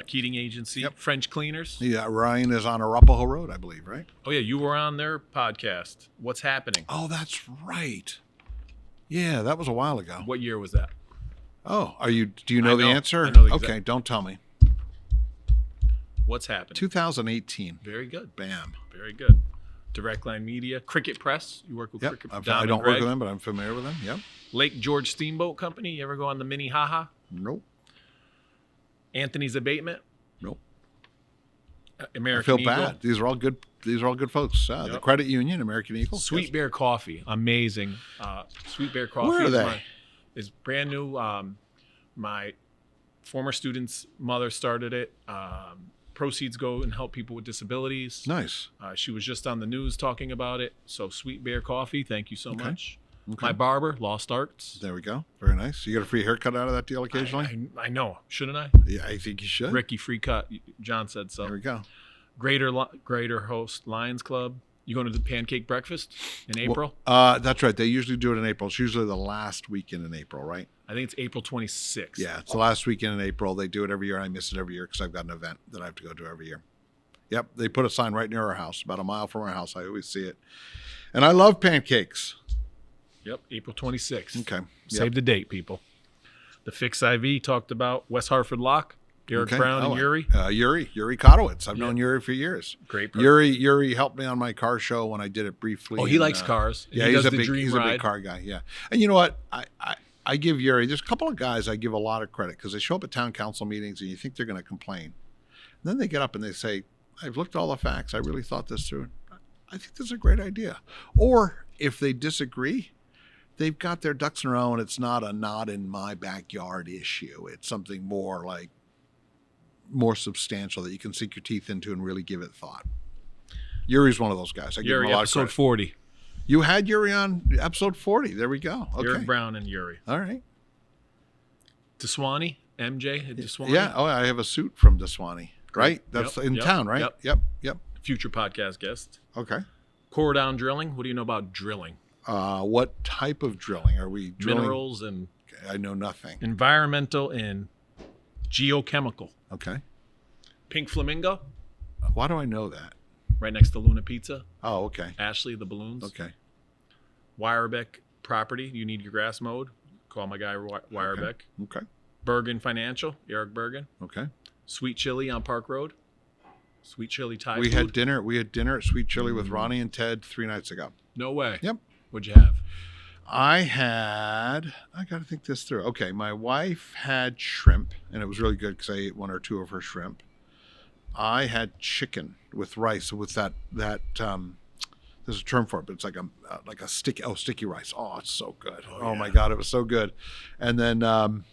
[SPEAKER 1] Keating Agency.
[SPEAKER 2] Yep.
[SPEAKER 1] French Cleaners.
[SPEAKER 2] Yeah, Ryan is on Arapahoe Road, I believe, right?
[SPEAKER 1] Oh, yeah, you were on their podcast. What's happening?
[SPEAKER 2] Oh, that's right. Yeah, that was a while ago.
[SPEAKER 1] What year was that?
[SPEAKER 2] Oh, do you know the answer?
[SPEAKER 1] I know the exact.
[SPEAKER 2] Okay, don't tell me.
[SPEAKER 1] What's happening?
[SPEAKER 2] 2018.
[SPEAKER 1] Very good.
[SPEAKER 2] Bam.
[SPEAKER 1] Very good. Direct Line Media. Cricket Press. You work with
[SPEAKER 2] Yep.
[SPEAKER 1] Cricket.
[SPEAKER 2] I don't work with them, but I'm familiar with them. Yep.
[SPEAKER 1] Lake George Steamboat Company. You ever go on the Minnehaha?
[SPEAKER 2] Nope.
[SPEAKER 1] Anthony's Abatement.
[SPEAKER 2] Nope.
[SPEAKER 1] American
[SPEAKER 2] I feel
[SPEAKER 1] Eagle.
[SPEAKER 2] bad. These are all good folks. The Credit Union, American Eagle.
[SPEAKER 1] Sweet Bear Coffee. Amazing. Sweet Bear Coffee.
[SPEAKER 2] Where are they?
[SPEAKER 1] Is brand new. My former student's mother started it. Proceeds go and help people with disabilities.
[SPEAKER 2] Nice.
[SPEAKER 1] She was just on the news talking about it. So Sweet Bear Coffee, thank you so much.
[SPEAKER 2] Okay.
[SPEAKER 1] My barber, Lost Arts.
[SPEAKER 2] There we go. Very nice. You get a free haircut out of that deal occasionally?
[SPEAKER 1] I know. Shouldn't I?
[SPEAKER 2] Yeah, I think you should.
[SPEAKER 1] Ricky, free cut. John said so.
[SPEAKER 2] There we go.
[SPEAKER 1] Greater Host Lions Club. You going to the pancake breakfast in April?
[SPEAKER 2] That's right. They usually do it in April. It's usually the last weekend in April, right?
[SPEAKER 1] I think it's April 26th.
[SPEAKER 2] Yeah, it's the last weekend in April. They do it every year. I miss it every year because I've got an event that I have to go to every year. Yep, they put a sign right near our house, about a mile from our house. I always see it. And I love pancakes.
[SPEAKER 1] Yep, April 26th.
[SPEAKER 2] Okay.
[SPEAKER 1] Save the date, people. The Fix IV talked about West Hartford Lock, Eric Brown and Yuri.
[SPEAKER 2] Yuri Kotowitz. I've known Yuri for years.
[SPEAKER 1] Great.
[SPEAKER 2] Yuri helped me on my car show when I did it briefly.
[SPEAKER 1] Oh, he likes cars.
[SPEAKER 2] Yeah, he's a big car guy. Yeah. And you know what? I give Yuri, there's a couple of guys I give a lot of credit because they show up at town council meetings and you think they're going to complain. And then they get up and they say, I've looked at all the facts. I really thought this through. I think this is a great idea. Or if they disagree, they've got their ducks in a row and it's not a not in my backyard issue. It's something more substantial that you can sink your teeth into and really give it thought. Yuri's one of those guys. I give him
[SPEAKER 1] Yuri,
[SPEAKER 2] a lot of
[SPEAKER 1] episode
[SPEAKER 2] credit.
[SPEAKER 1] 40.
[SPEAKER 2] You had Yuri on episode 40. There we go. Okay.
[SPEAKER 1] Eric Brown and Yuri.
[SPEAKER 2] All right.
[SPEAKER 1] DeSwanee, MJ at DeSwanee.
[SPEAKER 2] Yeah. Oh, I have a suit from DeSwanee. Right? That's in town, right? Yep.
[SPEAKER 1] Future podcast guest.
[SPEAKER 2] Okay.
[SPEAKER 1] Core down drilling. What do you know about drilling?
[SPEAKER 2] What type of drilling are we drilling?
[SPEAKER 1] Minerals and
[SPEAKER 2] I know nothing.
[SPEAKER 1] environmental and geochemical.
[SPEAKER 2] Okay.
[SPEAKER 1] Pink Flamingo,
[SPEAKER 2] Why do I know that?
[SPEAKER 1] right next to Luna Pizza.
[SPEAKER 2] Oh, okay.
[SPEAKER 1] Ashley, the balloons.
[SPEAKER 2] Okay.
[SPEAKER 1] Wirebeck property. You need your grass mowed. Call my guy Wirebeck.
[SPEAKER 2] Okay.
[SPEAKER 1] Bergen Financial. Eric Bergen.
[SPEAKER 2] Okay.
[SPEAKER 1] Sweet Chili on Park Road. Sweet Chili Thai
[SPEAKER 2] We
[SPEAKER 1] food.
[SPEAKER 2] had dinner. We had dinner at Sweet Chili with Ronni and Ted 3 nights ago.
[SPEAKER 1] No way.
[SPEAKER 2] Yep.
[SPEAKER 1] What'd you have?
[SPEAKER 2] I got to think this through. Okay, my wife had shrimp, and it was really good because I ate 1 or 2 of her shrimp. I had chicken with rice with that there's a term for it, but it's like a sticky rice. Oh, it's so good. Oh my God, it was so good. And then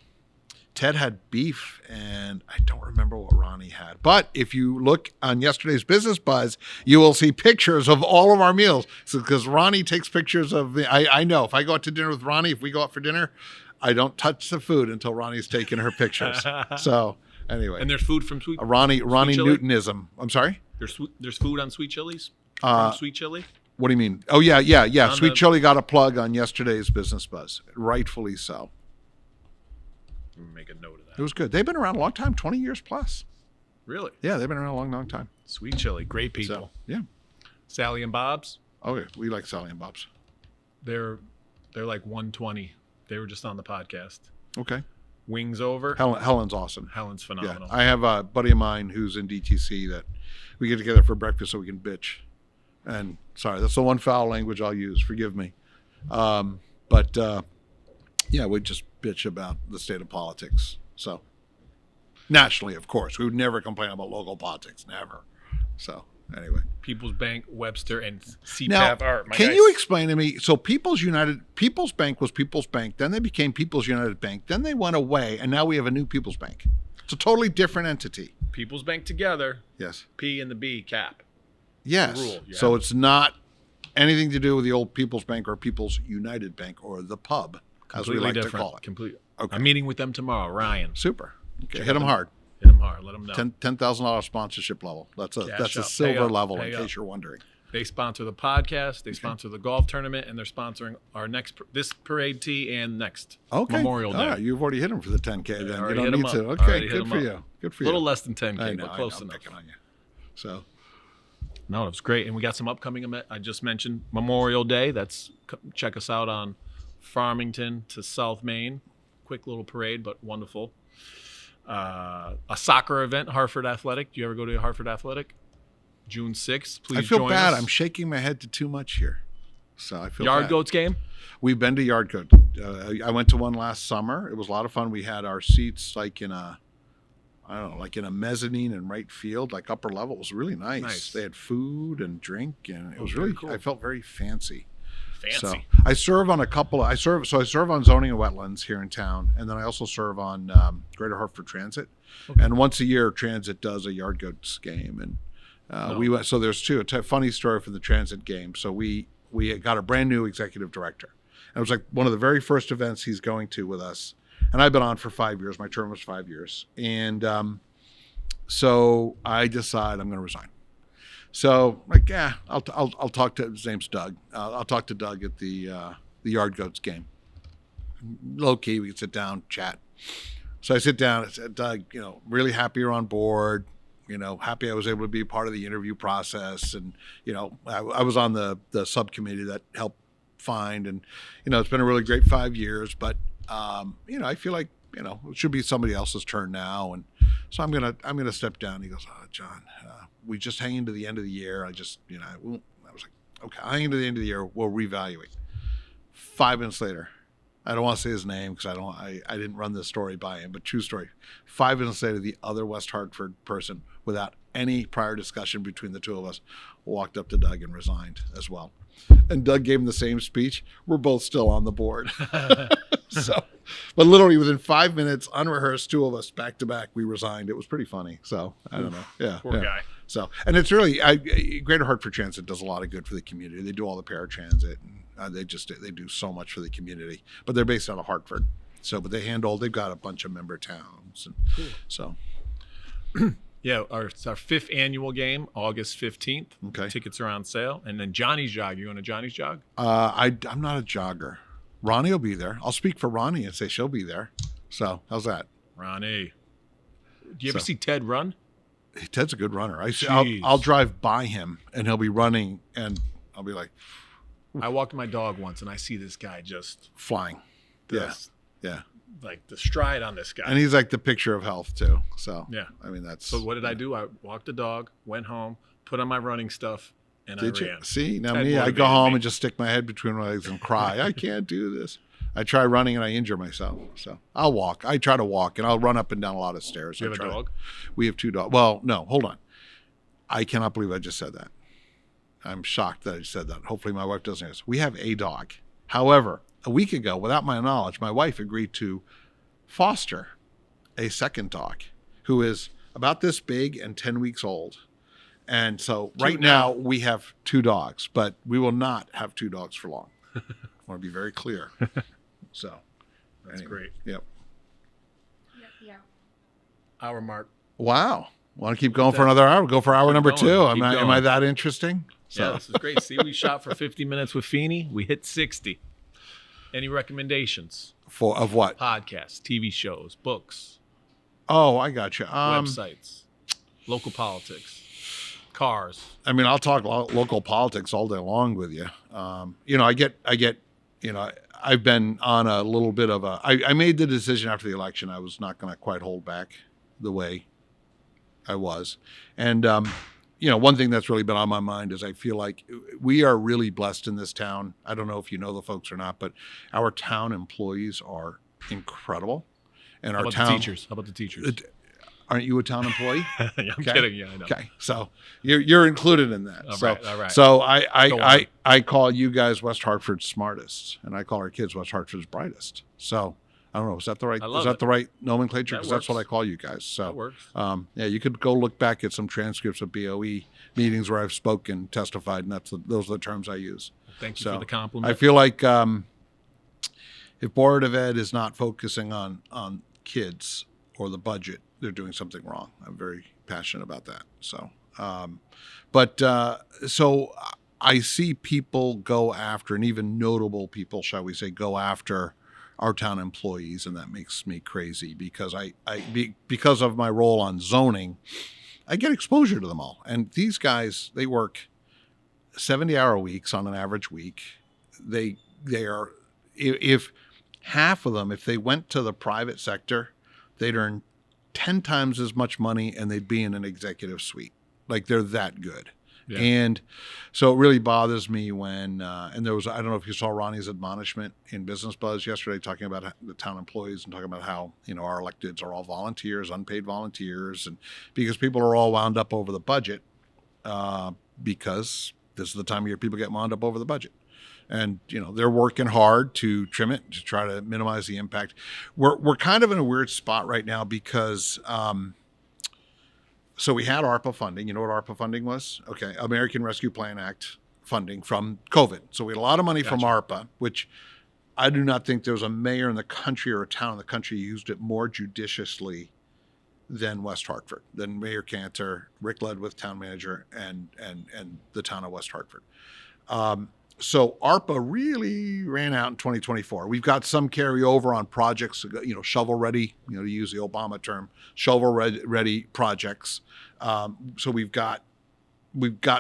[SPEAKER 2] Ted had beef, and I don't remember what Ronni had. But if you look on yesterday's Business Buzz, you will see pictures of all of our meals. So because Ronni takes pictures of I know if I go out to dinner with Ronni, if we go out for dinner, I don't touch the food until Ronnie's taken her pictures. So anyway,
[SPEAKER 1] And there's food from
[SPEAKER 2] Ronnie
[SPEAKER 1] Chili?
[SPEAKER 2] Newtonism. I'm sorry.
[SPEAKER 1] There's food on Sweet Chili's. From Sweet Chili.
[SPEAKER 2] What do you mean? Oh yeah.
[SPEAKER 1] On
[SPEAKER 2] Sweet
[SPEAKER 1] the-
[SPEAKER 2] Chili got a plug on yesterday's Business Buzz, rightfully so.
[SPEAKER 1] Make a note of that.
[SPEAKER 2] It was good. They've been around a long time, 20 years plus.
[SPEAKER 1] Really?
[SPEAKER 2] Yeah, they've been around a long, long time.
[SPEAKER 1] Sweet Chili, great people.
[SPEAKER 2] So yeah.
[SPEAKER 1] Sally and Bob's,
[SPEAKER 2] Oh yeah, we like Sally and Bob's.
[SPEAKER 1] they're like 120. They were just on the podcast.
[SPEAKER 2] Okay.
[SPEAKER 1] Wings Over.
[SPEAKER 2] Helen's awesome.
[SPEAKER 1] Helen's
[SPEAKER 2] Yeah,
[SPEAKER 1] phenomenal.
[SPEAKER 2] I have a buddy of mine who's in DTC that we get together for breakfast so we can bitch. And sorry, that's the one foul language I'll use. Forgive me. Yeah, we just bitch about the state of politics. So nationally, of course, we would never complain about local politics, never. So anyway,
[SPEAKER 1] People's Bank, Webster, and CPAP
[SPEAKER 2] now
[SPEAKER 1] are
[SPEAKER 2] can you explain to me? So People's Bank was People's Bank, then they became People's United Bank, then they went away, and now we have a new People's Bank. It's a totally different entity.
[SPEAKER 1] People's Bank together,
[SPEAKER 2] Yes.
[SPEAKER 1] P and the B cap.
[SPEAKER 2] Yes.
[SPEAKER 1] Rule, yeah.
[SPEAKER 2] So it's not anything to do with the old People's Bank or People's United Bank or the pub, as we
[SPEAKER 1] Completely
[SPEAKER 2] like
[SPEAKER 1] different.
[SPEAKER 2] to call it.
[SPEAKER 1] Completely.
[SPEAKER 2] Okay.
[SPEAKER 1] I'm meeting with them tomorrow, Ryan.
[SPEAKER 2] Super. Okay.
[SPEAKER 1] Check
[SPEAKER 2] Hit
[SPEAKER 1] out
[SPEAKER 2] them
[SPEAKER 1] the-
[SPEAKER 2] hard.
[SPEAKER 1] Hit them hard. Let them know.
[SPEAKER 2] $10,000 sponsorship level. That's a
[SPEAKER 1] Cash up.
[SPEAKER 2] silver
[SPEAKER 1] Pay up.
[SPEAKER 2] level,
[SPEAKER 1] Pay
[SPEAKER 2] in
[SPEAKER 1] up.
[SPEAKER 2] case you're wondering.
[SPEAKER 1] They sponsor the podcast. They sponsor the golf tournament, and they're sponsoring our this parade tee and next Memorial Day.
[SPEAKER 2] All right. You've already hit them for the 10K. Then you
[SPEAKER 1] already
[SPEAKER 2] don't
[SPEAKER 1] hit 'em
[SPEAKER 2] need to.
[SPEAKER 1] up.
[SPEAKER 2] Okay.
[SPEAKER 1] Already hit
[SPEAKER 2] Good
[SPEAKER 1] 'em
[SPEAKER 2] for
[SPEAKER 1] up.
[SPEAKER 2] you. Good for
[SPEAKER 1] A
[SPEAKER 2] you.
[SPEAKER 1] little less than 10K,
[SPEAKER 2] I know.
[SPEAKER 1] but close
[SPEAKER 2] I'm
[SPEAKER 1] enough.
[SPEAKER 2] picking on you. So.
[SPEAKER 1] No, it was great, and we got some upcoming event. I just mentioned Memorial Day. Check us out on Farmington to South Main. Quick little parade, but wonderful. A soccer event, Hartford Athletic. Do you ever go to Hartford Athletic? June 6th. Please
[SPEAKER 2] I feel
[SPEAKER 1] join
[SPEAKER 2] bad.
[SPEAKER 1] us.
[SPEAKER 2] I'm shaking my head to too much here. So I feel
[SPEAKER 1] Yard
[SPEAKER 2] bad.
[SPEAKER 1] Goats game.
[SPEAKER 2] We've been to Yard Goat. I went to one last summer. It was a lot of fun. We had our seats like in a mezzanine in right field, like upper level. It was really nice. They had food and drink, and it was
[SPEAKER 1] very
[SPEAKER 2] really
[SPEAKER 1] cool.
[SPEAKER 2] I felt very fancy.
[SPEAKER 1] Fancy.
[SPEAKER 2] So I serve on I serve on zoning and wetlands here in town, and then I also serve on Greater Hartford Transit.
[SPEAKER 1] Okay.
[SPEAKER 2] And once a year, Transit does a Yard Goats game, and we went. So there's two. It's a funny story for the Transit game. So we got a brand new executive director. And it was like one of the very first events he's going to with us. And I've been on for 5 years. My term was 5 years, and so I decide I'm going to resign. So like, I'll talk to his name's Doug. I'll talk to Doug at the Yard Goats game. Low key, we can sit down, chat. So I sit down. I said, Doug, really happy you're on board. Happy I was able to be part of the interview process, and I was on the subcommittee that helped find, and it's been a really great 5 years. But I feel like it should be somebody else's turn now, and so I'm gonna step down. He goes, John, we just hang into the end of the year. I was like, okay, hang into the end of the year. We'll reevaluate. 5 minutes later, I don't want to say his name because I didn't run this story by him, but true story. 5 minutes later, the other West Hartford person, without any prior discussion between the two of us, walked up to Doug and resigned as well. And Doug gave him the same speech. We're both still on the board. So, but literally within 5 minutes, unrehearsed, two of us back to back, we resigned. It was pretty funny. So I don't know. Yeah.
[SPEAKER 1] Poor guy.
[SPEAKER 2] So, and it's really Greater Hartford Transit does a lot of good for the community. They do all the paratransit, and they do so much for the community. But they're based out of Hartford, so but they've got a bunch of member towns, and
[SPEAKER 1] cool.
[SPEAKER 2] So.
[SPEAKER 1] Yeah, it's our 5th annual game, August 15th.
[SPEAKER 2] Okay.
[SPEAKER 1] Tickets are on sale. And then Johnny's Jog. You going to Johnny's Jog?
[SPEAKER 2] I'm not a jogger. Ronni will be there. I'll speak for Ronni and say she'll be there. So how's that?
[SPEAKER 1] Ronni. Do you ever see Ted run?
[SPEAKER 2] Ted's a good runner. I'll drive by him and he'll be running and I'll be like.
[SPEAKER 1] I walked my dog once and I see this guy just
[SPEAKER 2] flying. Yeah.
[SPEAKER 1] Like the stride on this guy.
[SPEAKER 2] And he's like the picture of health too. So
[SPEAKER 1] yeah,
[SPEAKER 2] I mean that's.
[SPEAKER 1] So what did I do? I walked the dog, went home, put on my running stuff, and I ran.
[SPEAKER 2] See now me, I go home and just stick my head between my legs and cry. I can't do this. I try running and I injure myself. So I'll walk. I try to walk and I'll run up and down a lot of stairs.
[SPEAKER 1] You have a dog?
[SPEAKER 2] We have 2 dogs. Well, no, hold on. I cannot believe I just said that. I'm shocked that I said that. Hopefully my wife doesn't hear this. We have a dog. However, a week ago, without my knowledge, my wife agreed to foster a second dog who is about this big and 10 weeks old. And so right now we have 2 dogs, but we will not have 2 dogs for long. I want to be very clear. So
[SPEAKER 1] that's great.
[SPEAKER 2] Yep.
[SPEAKER 3] Yeah.
[SPEAKER 1] Hour mark.
[SPEAKER 2] Wow. Want to keep going for another hour? Go for hour number 2. Am I that interesting?
[SPEAKER 1] So. Yeah, this is great. See, we shot for 50 minutes with Feeney. We hit 60. Any recommendations?
[SPEAKER 2] Of what?
[SPEAKER 1] Podcasts, TV shows, books.
[SPEAKER 2] Oh, I got you.
[SPEAKER 1] Websites, local politics, cars.
[SPEAKER 2] I mean, I'll talk local politics all day long with you. I've been on a little bit of I made the decision after the election. I was not going to quite hold back the way I was. And, one thing that's really been on my mind is I feel like we are really blessed in this town. I don't know if you know the folks or not, but our town employees are incredible. And
[SPEAKER 1] How about the teachers?
[SPEAKER 2] Aren't you a town employee?
[SPEAKER 1] Yeah, I'm kidding. Yeah, I know.
[SPEAKER 2] Okay, so you're included in that.
[SPEAKER 1] All right.
[SPEAKER 2] So I call you guys West Hartford's smartest, and I call our kids West Hartford's brightest. So I don't know. Is that the right nomenclature? Because that's what I call you guys. So
[SPEAKER 1] that works.
[SPEAKER 2] You could go look back at some transcripts of BOE meetings where I've spoken, testified, and those are the terms I use.
[SPEAKER 1] Thank you for the compliment.
[SPEAKER 2] I feel like if Board of Ed is not focusing on kids or the budget, they're doing something wrong. I'm very passionate about that. So, so I see people go after, and even notable people, shall we say, go after our town employees, and that makes me crazy because because of my role on zoning, I get exposure to them all. And these guys, they work 70-hour weeks on an average week. They are, if half of them, if they went to the private sector, they'd earn 10 times as much money and they'd be in an executive suite. Like they're that good. Yeah. And so it really bothers me when, and there was, I don't know if you saw Ronnie's admonishment in Business Buzz yesterday, talking about the town employees and talking about how, our electeds are all volunteers, unpaid volunteers, and because people are all wound up over the budget, because this is the time of year people get wound up over the budget. And, they're working hard to trim it, to try to minimize the impact. We're kind of in a weird spot right now because, so we had ARPA funding. You know what ARPA funding was? Okay, American Rescue Plan Act funding from COVID. So we had a lot of money from ARPA, which I do not think there's a mayor in the country or a town in the country who used it more judiciously than West Hartford, than Mayor Cantor, Rick Ledwith, town manager, and the town of West Hartford. So ARPA really ran out in 2024. We've got some carryover on projects, shovel ready, to use the Obama term, shovel ready projects. So we've got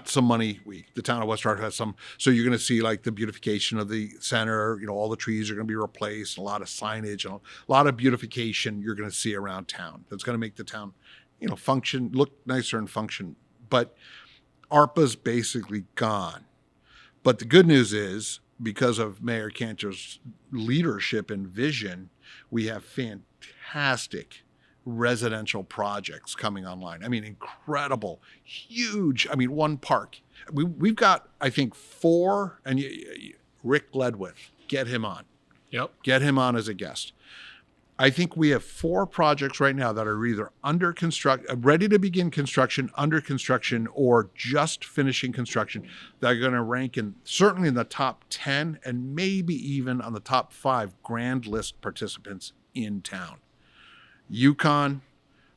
[SPEAKER 2] some money. The town of West Hartford has some. So you're going to see like the beautification of the center. All the trees are going to be replaced. A lot of signage and a lot of beautification you're going to see around town. That's going to make the town, function, look nicer and function. But ARPA's basically gone. But the good news is, because of Mayor Cantor's leadership and vision, we have fantastic residential projects coming online. I mean, incredible, huge. I mean, one park. We've got, I think, 4, and Rick Ledwith, get him on.
[SPEAKER 1] Yep.
[SPEAKER 2] Get him on as a guest. I think we have 4 projects right now that are either ready to begin construction, under construction, or just finishing construction that are going to rank certainly in the top 10 and maybe even on the top 5 grand list participants in town. Yukon,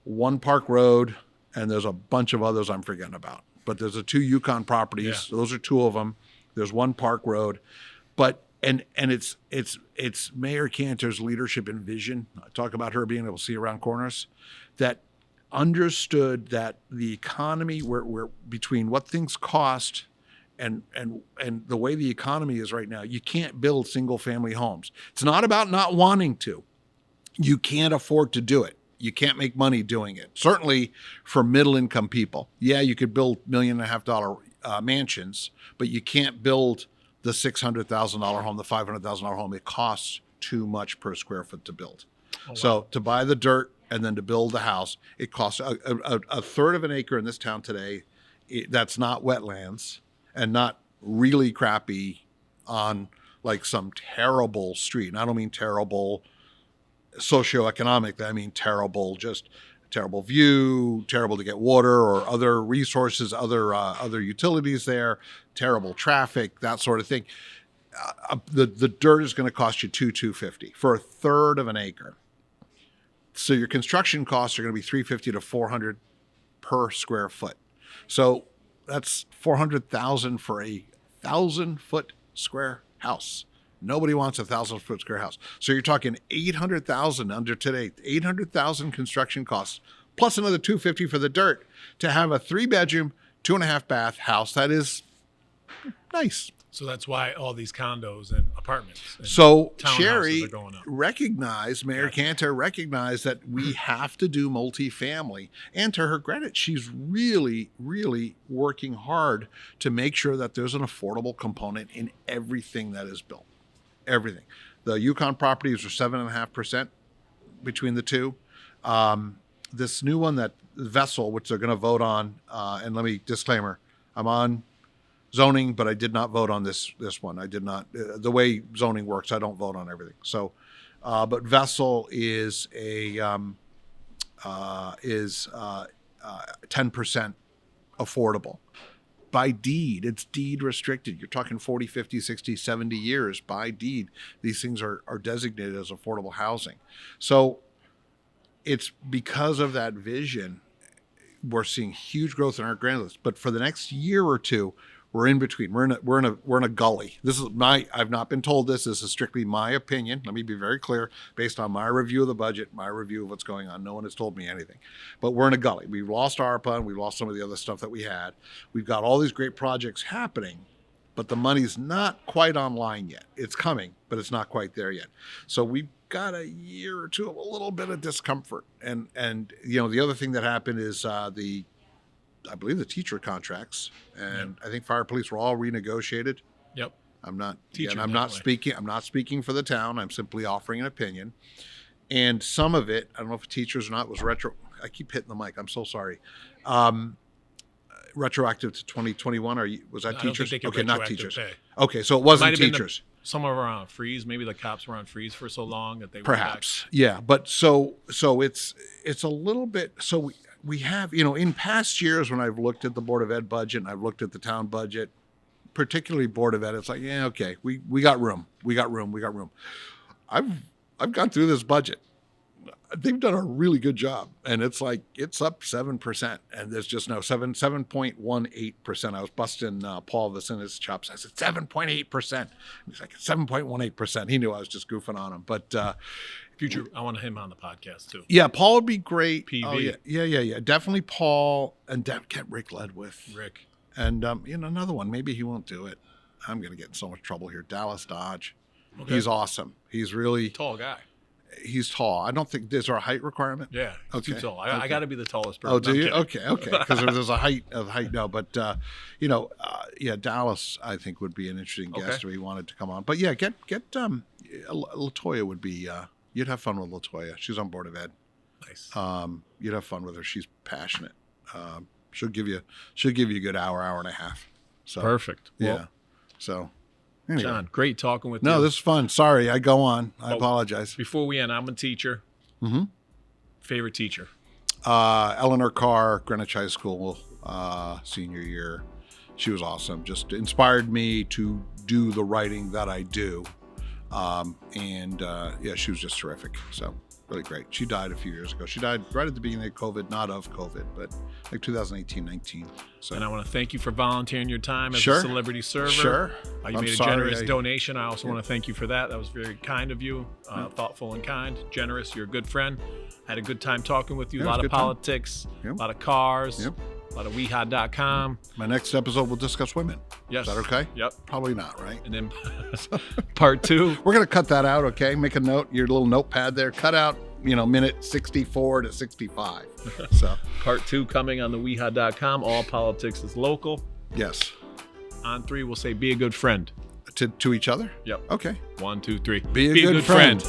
[SPEAKER 2] One Park Road, and there's a bunch of others I'm forgetting about. But there's the 2 Yukon properties.
[SPEAKER 1] Yeah.
[SPEAKER 2] Those are 2 of them. There's One Park Road. But and it's Mayor Cantor's leadership and vision. I talk about her being able to see around corners, that understood that the economy, where between what things cost and the way the economy is right now, you can't build single family homes. It's not about not wanting to. You can't afford to do it. You can't make money doing it. Certainly for middle income people. Yeah, you could build $1.5 million mansions, but you can't build the $600,000 home, the $500,000 home. It costs too much per square foot to build. Oh, wow. So to buy the dirt and then to build the house, it costs a third of an acre in this town today. That's not wetlands and not really crappy on like some terrible street. And I don't mean terrible socioeconomic. I mean terrible, just terrible view, terrible to get water or other resources, other utilities there, terrible traffic, that sort of thing. The dirt is going to cost you $250 for a third of an acre. So your construction costs are going to be $350 to $400 per square foot. So that's $400,000 for a 1,000-foot square house. Nobody wants a 1,000-foot square house. So you're talking $800,000 under today, $800,000 construction costs, plus another $250 for the dirt to have a 3-bedroom, 2.5-bath house that is nice.
[SPEAKER 1] So that's why all these condos and apartments. And
[SPEAKER 2] so
[SPEAKER 1] townhouses
[SPEAKER 2] Sherri
[SPEAKER 1] are going up.
[SPEAKER 2] Mayor Cantor recognized that we have to do multifamily. And to her credit, she's really, really working hard to make sure that there's an affordable component in everything that is built. Everything. The Yukon properties are 7.5% between the 2. This new one, that Vessel, which they're going to vote on, and let me disclaimer, I'm on zoning, but I did not vote on this one. I did not. The way zoning works, I don't vote on everything. So, but Vessel is 10% affordable. By deed, it's deed restricted. You're talking 40, 50, 60, 70 years by deed. These things are designated as affordable housing. So it's because of that vision, we're seeing huge growth in our grand list. But for the next year or 2, we're in between. We're in a gully. This is I've not been told this. This is strictly my opinion. Let me be very clear, based on my review of the budget, my review of what's going on. No one has told me anything. But we're in a gully. We've lost ARPA and we've lost some of the other stuff that we had. We've got all these great projects happening, but the money's not quite online yet. It's coming, but it's not quite there yet. So we've got a year or 2 of a little bit of discomfort. And the other thing that happened is I believe the teacher contracts, and I think fire police were all renegotiated.
[SPEAKER 1] Yep.
[SPEAKER 2] I'm not
[SPEAKER 1] Definitely.
[SPEAKER 2] I'm not speaking for the town. I'm simply offering an opinion. And some of it, I don't know if teachers or not, was retro. I keep hitting the mic. I'm so sorry. Retroactive to 2021. Was that teachers? Okay, not teachers.
[SPEAKER 1] Pay.
[SPEAKER 2] Okay, so it wasn't teachers.
[SPEAKER 1] Some of them were on freeze. Maybe the cops were on freeze for so long that they
[SPEAKER 2] perhaps. Yeah, but so it's a little bit. So we have, in past years when I've looked at the Board of Ed budget and I've looked at the town budget, particularly Board of Ed, it's like, yeah, okay, we got room. We got room. I've gone through this budget. They've done a really good job. And it's like, it's up 7%. And there's just no 7.18%. I was busting Paul Vicina's chops. I said, 7.8%. He's like, 7.18%. He knew I was just goofing on him. But
[SPEAKER 1] future, I want him on the podcast too.
[SPEAKER 2] Yeah, Paul would be great.
[SPEAKER 1] PV.
[SPEAKER 2] Oh, yeah. Definitely Paul, and get Rick Ledwith.
[SPEAKER 1] Rick.
[SPEAKER 2] And another one. Maybe he won't do it. I'm going to get in so much trouble here. Dallas Dodge.
[SPEAKER 1] Okay.
[SPEAKER 2] He's awesome. He's really
[SPEAKER 1] tall guy.
[SPEAKER 2] He's tall. I don't think there's a height requirement.
[SPEAKER 1] Yeah,
[SPEAKER 2] okay.
[SPEAKER 1] Too tall. I got to be the tallest person.
[SPEAKER 2] Oh, do you?
[SPEAKER 1] Kidding.
[SPEAKER 2] Okay. Because there's a height. No, but Dallas, I think would be an interesting guest if he wanted to come on. But yeah, get Latoya would be. You'd have fun with Latoya. She's on Board of Ed.
[SPEAKER 1] Nice.
[SPEAKER 2] You'd have fun with her. She's passionate. She'll give you a good hour and a half. So
[SPEAKER 1] perfect.
[SPEAKER 2] Yeah.
[SPEAKER 1] Well,
[SPEAKER 2] so. Anyway.
[SPEAKER 1] John, great talking with you.
[SPEAKER 2] No, this is fun. Sorry, I go on. I apologize.
[SPEAKER 1] Before we end, I'm a teacher.
[SPEAKER 2] Mm-hmm.
[SPEAKER 1] Favorite teacher?
[SPEAKER 2] Eleanor Carr, Greenwich High School, senior year. She was awesome. Just inspired me to do the writing that I do. Yeah, she was just terrific. So really great. She died a few years ago. She died right at the beginning of COVID, not of COVID, but like 2018-19. So.
[SPEAKER 1] And I want to thank you for volunteering your time as
[SPEAKER 2] Sure.
[SPEAKER 1] a celebrity server.
[SPEAKER 2] Sure.
[SPEAKER 1] You
[SPEAKER 2] I'm
[SPEAKER 1] made a
[SPEAKER 2] sorry,
[SPEAKER 1] generous donation. I also want to thank you for that. That was very kind of you, thoughtful and kind, generous. You're a good friend. Had a good time talking with you.
[SPEAKER 2] Yeah,
[SPEAKER 1] A
[SPEAKER 2] it was
[SPEAKER 1] lot
[SPEAKER 2] a
[SPEAKER 1] of
[SPEAKER 2] good time.
[SPEAKER 1] politics,
[SPEAKER 2] Yep.
[SPEAKER 1] a lot of cars,
[SPEAKER 2] Yep.
[SPEAKER 1] a lot of weehod.com.
[SPEAKER 2] My next episode will discuss women.
[SPEAKER 1] Yes.
[SPEAKER 2] Is that okay?
[SPEAKER 1] Yep.
[SPEAKER 2] Probably not, right?
[SPEAKER 1] And then part 2.
[SPEAKER 2] We're going to cut that out, okay? Make a note, your little notepad there. Cut out, minute 64 to 65. So,
[SPEAKER 1] Part 2 coming on the weehod.com. All politics is local.
[SPEAKER 2] yes.
[SPEAKER 1] On 3, we'll say be a good friend.
[SPEAKER 2] To each other?
[SPEAKER 1] Yep.
[SPEAKER 2] Okay.
[SPEAKER 1] 1, 2, 3.
[SPEAKER 2] Be a good friend.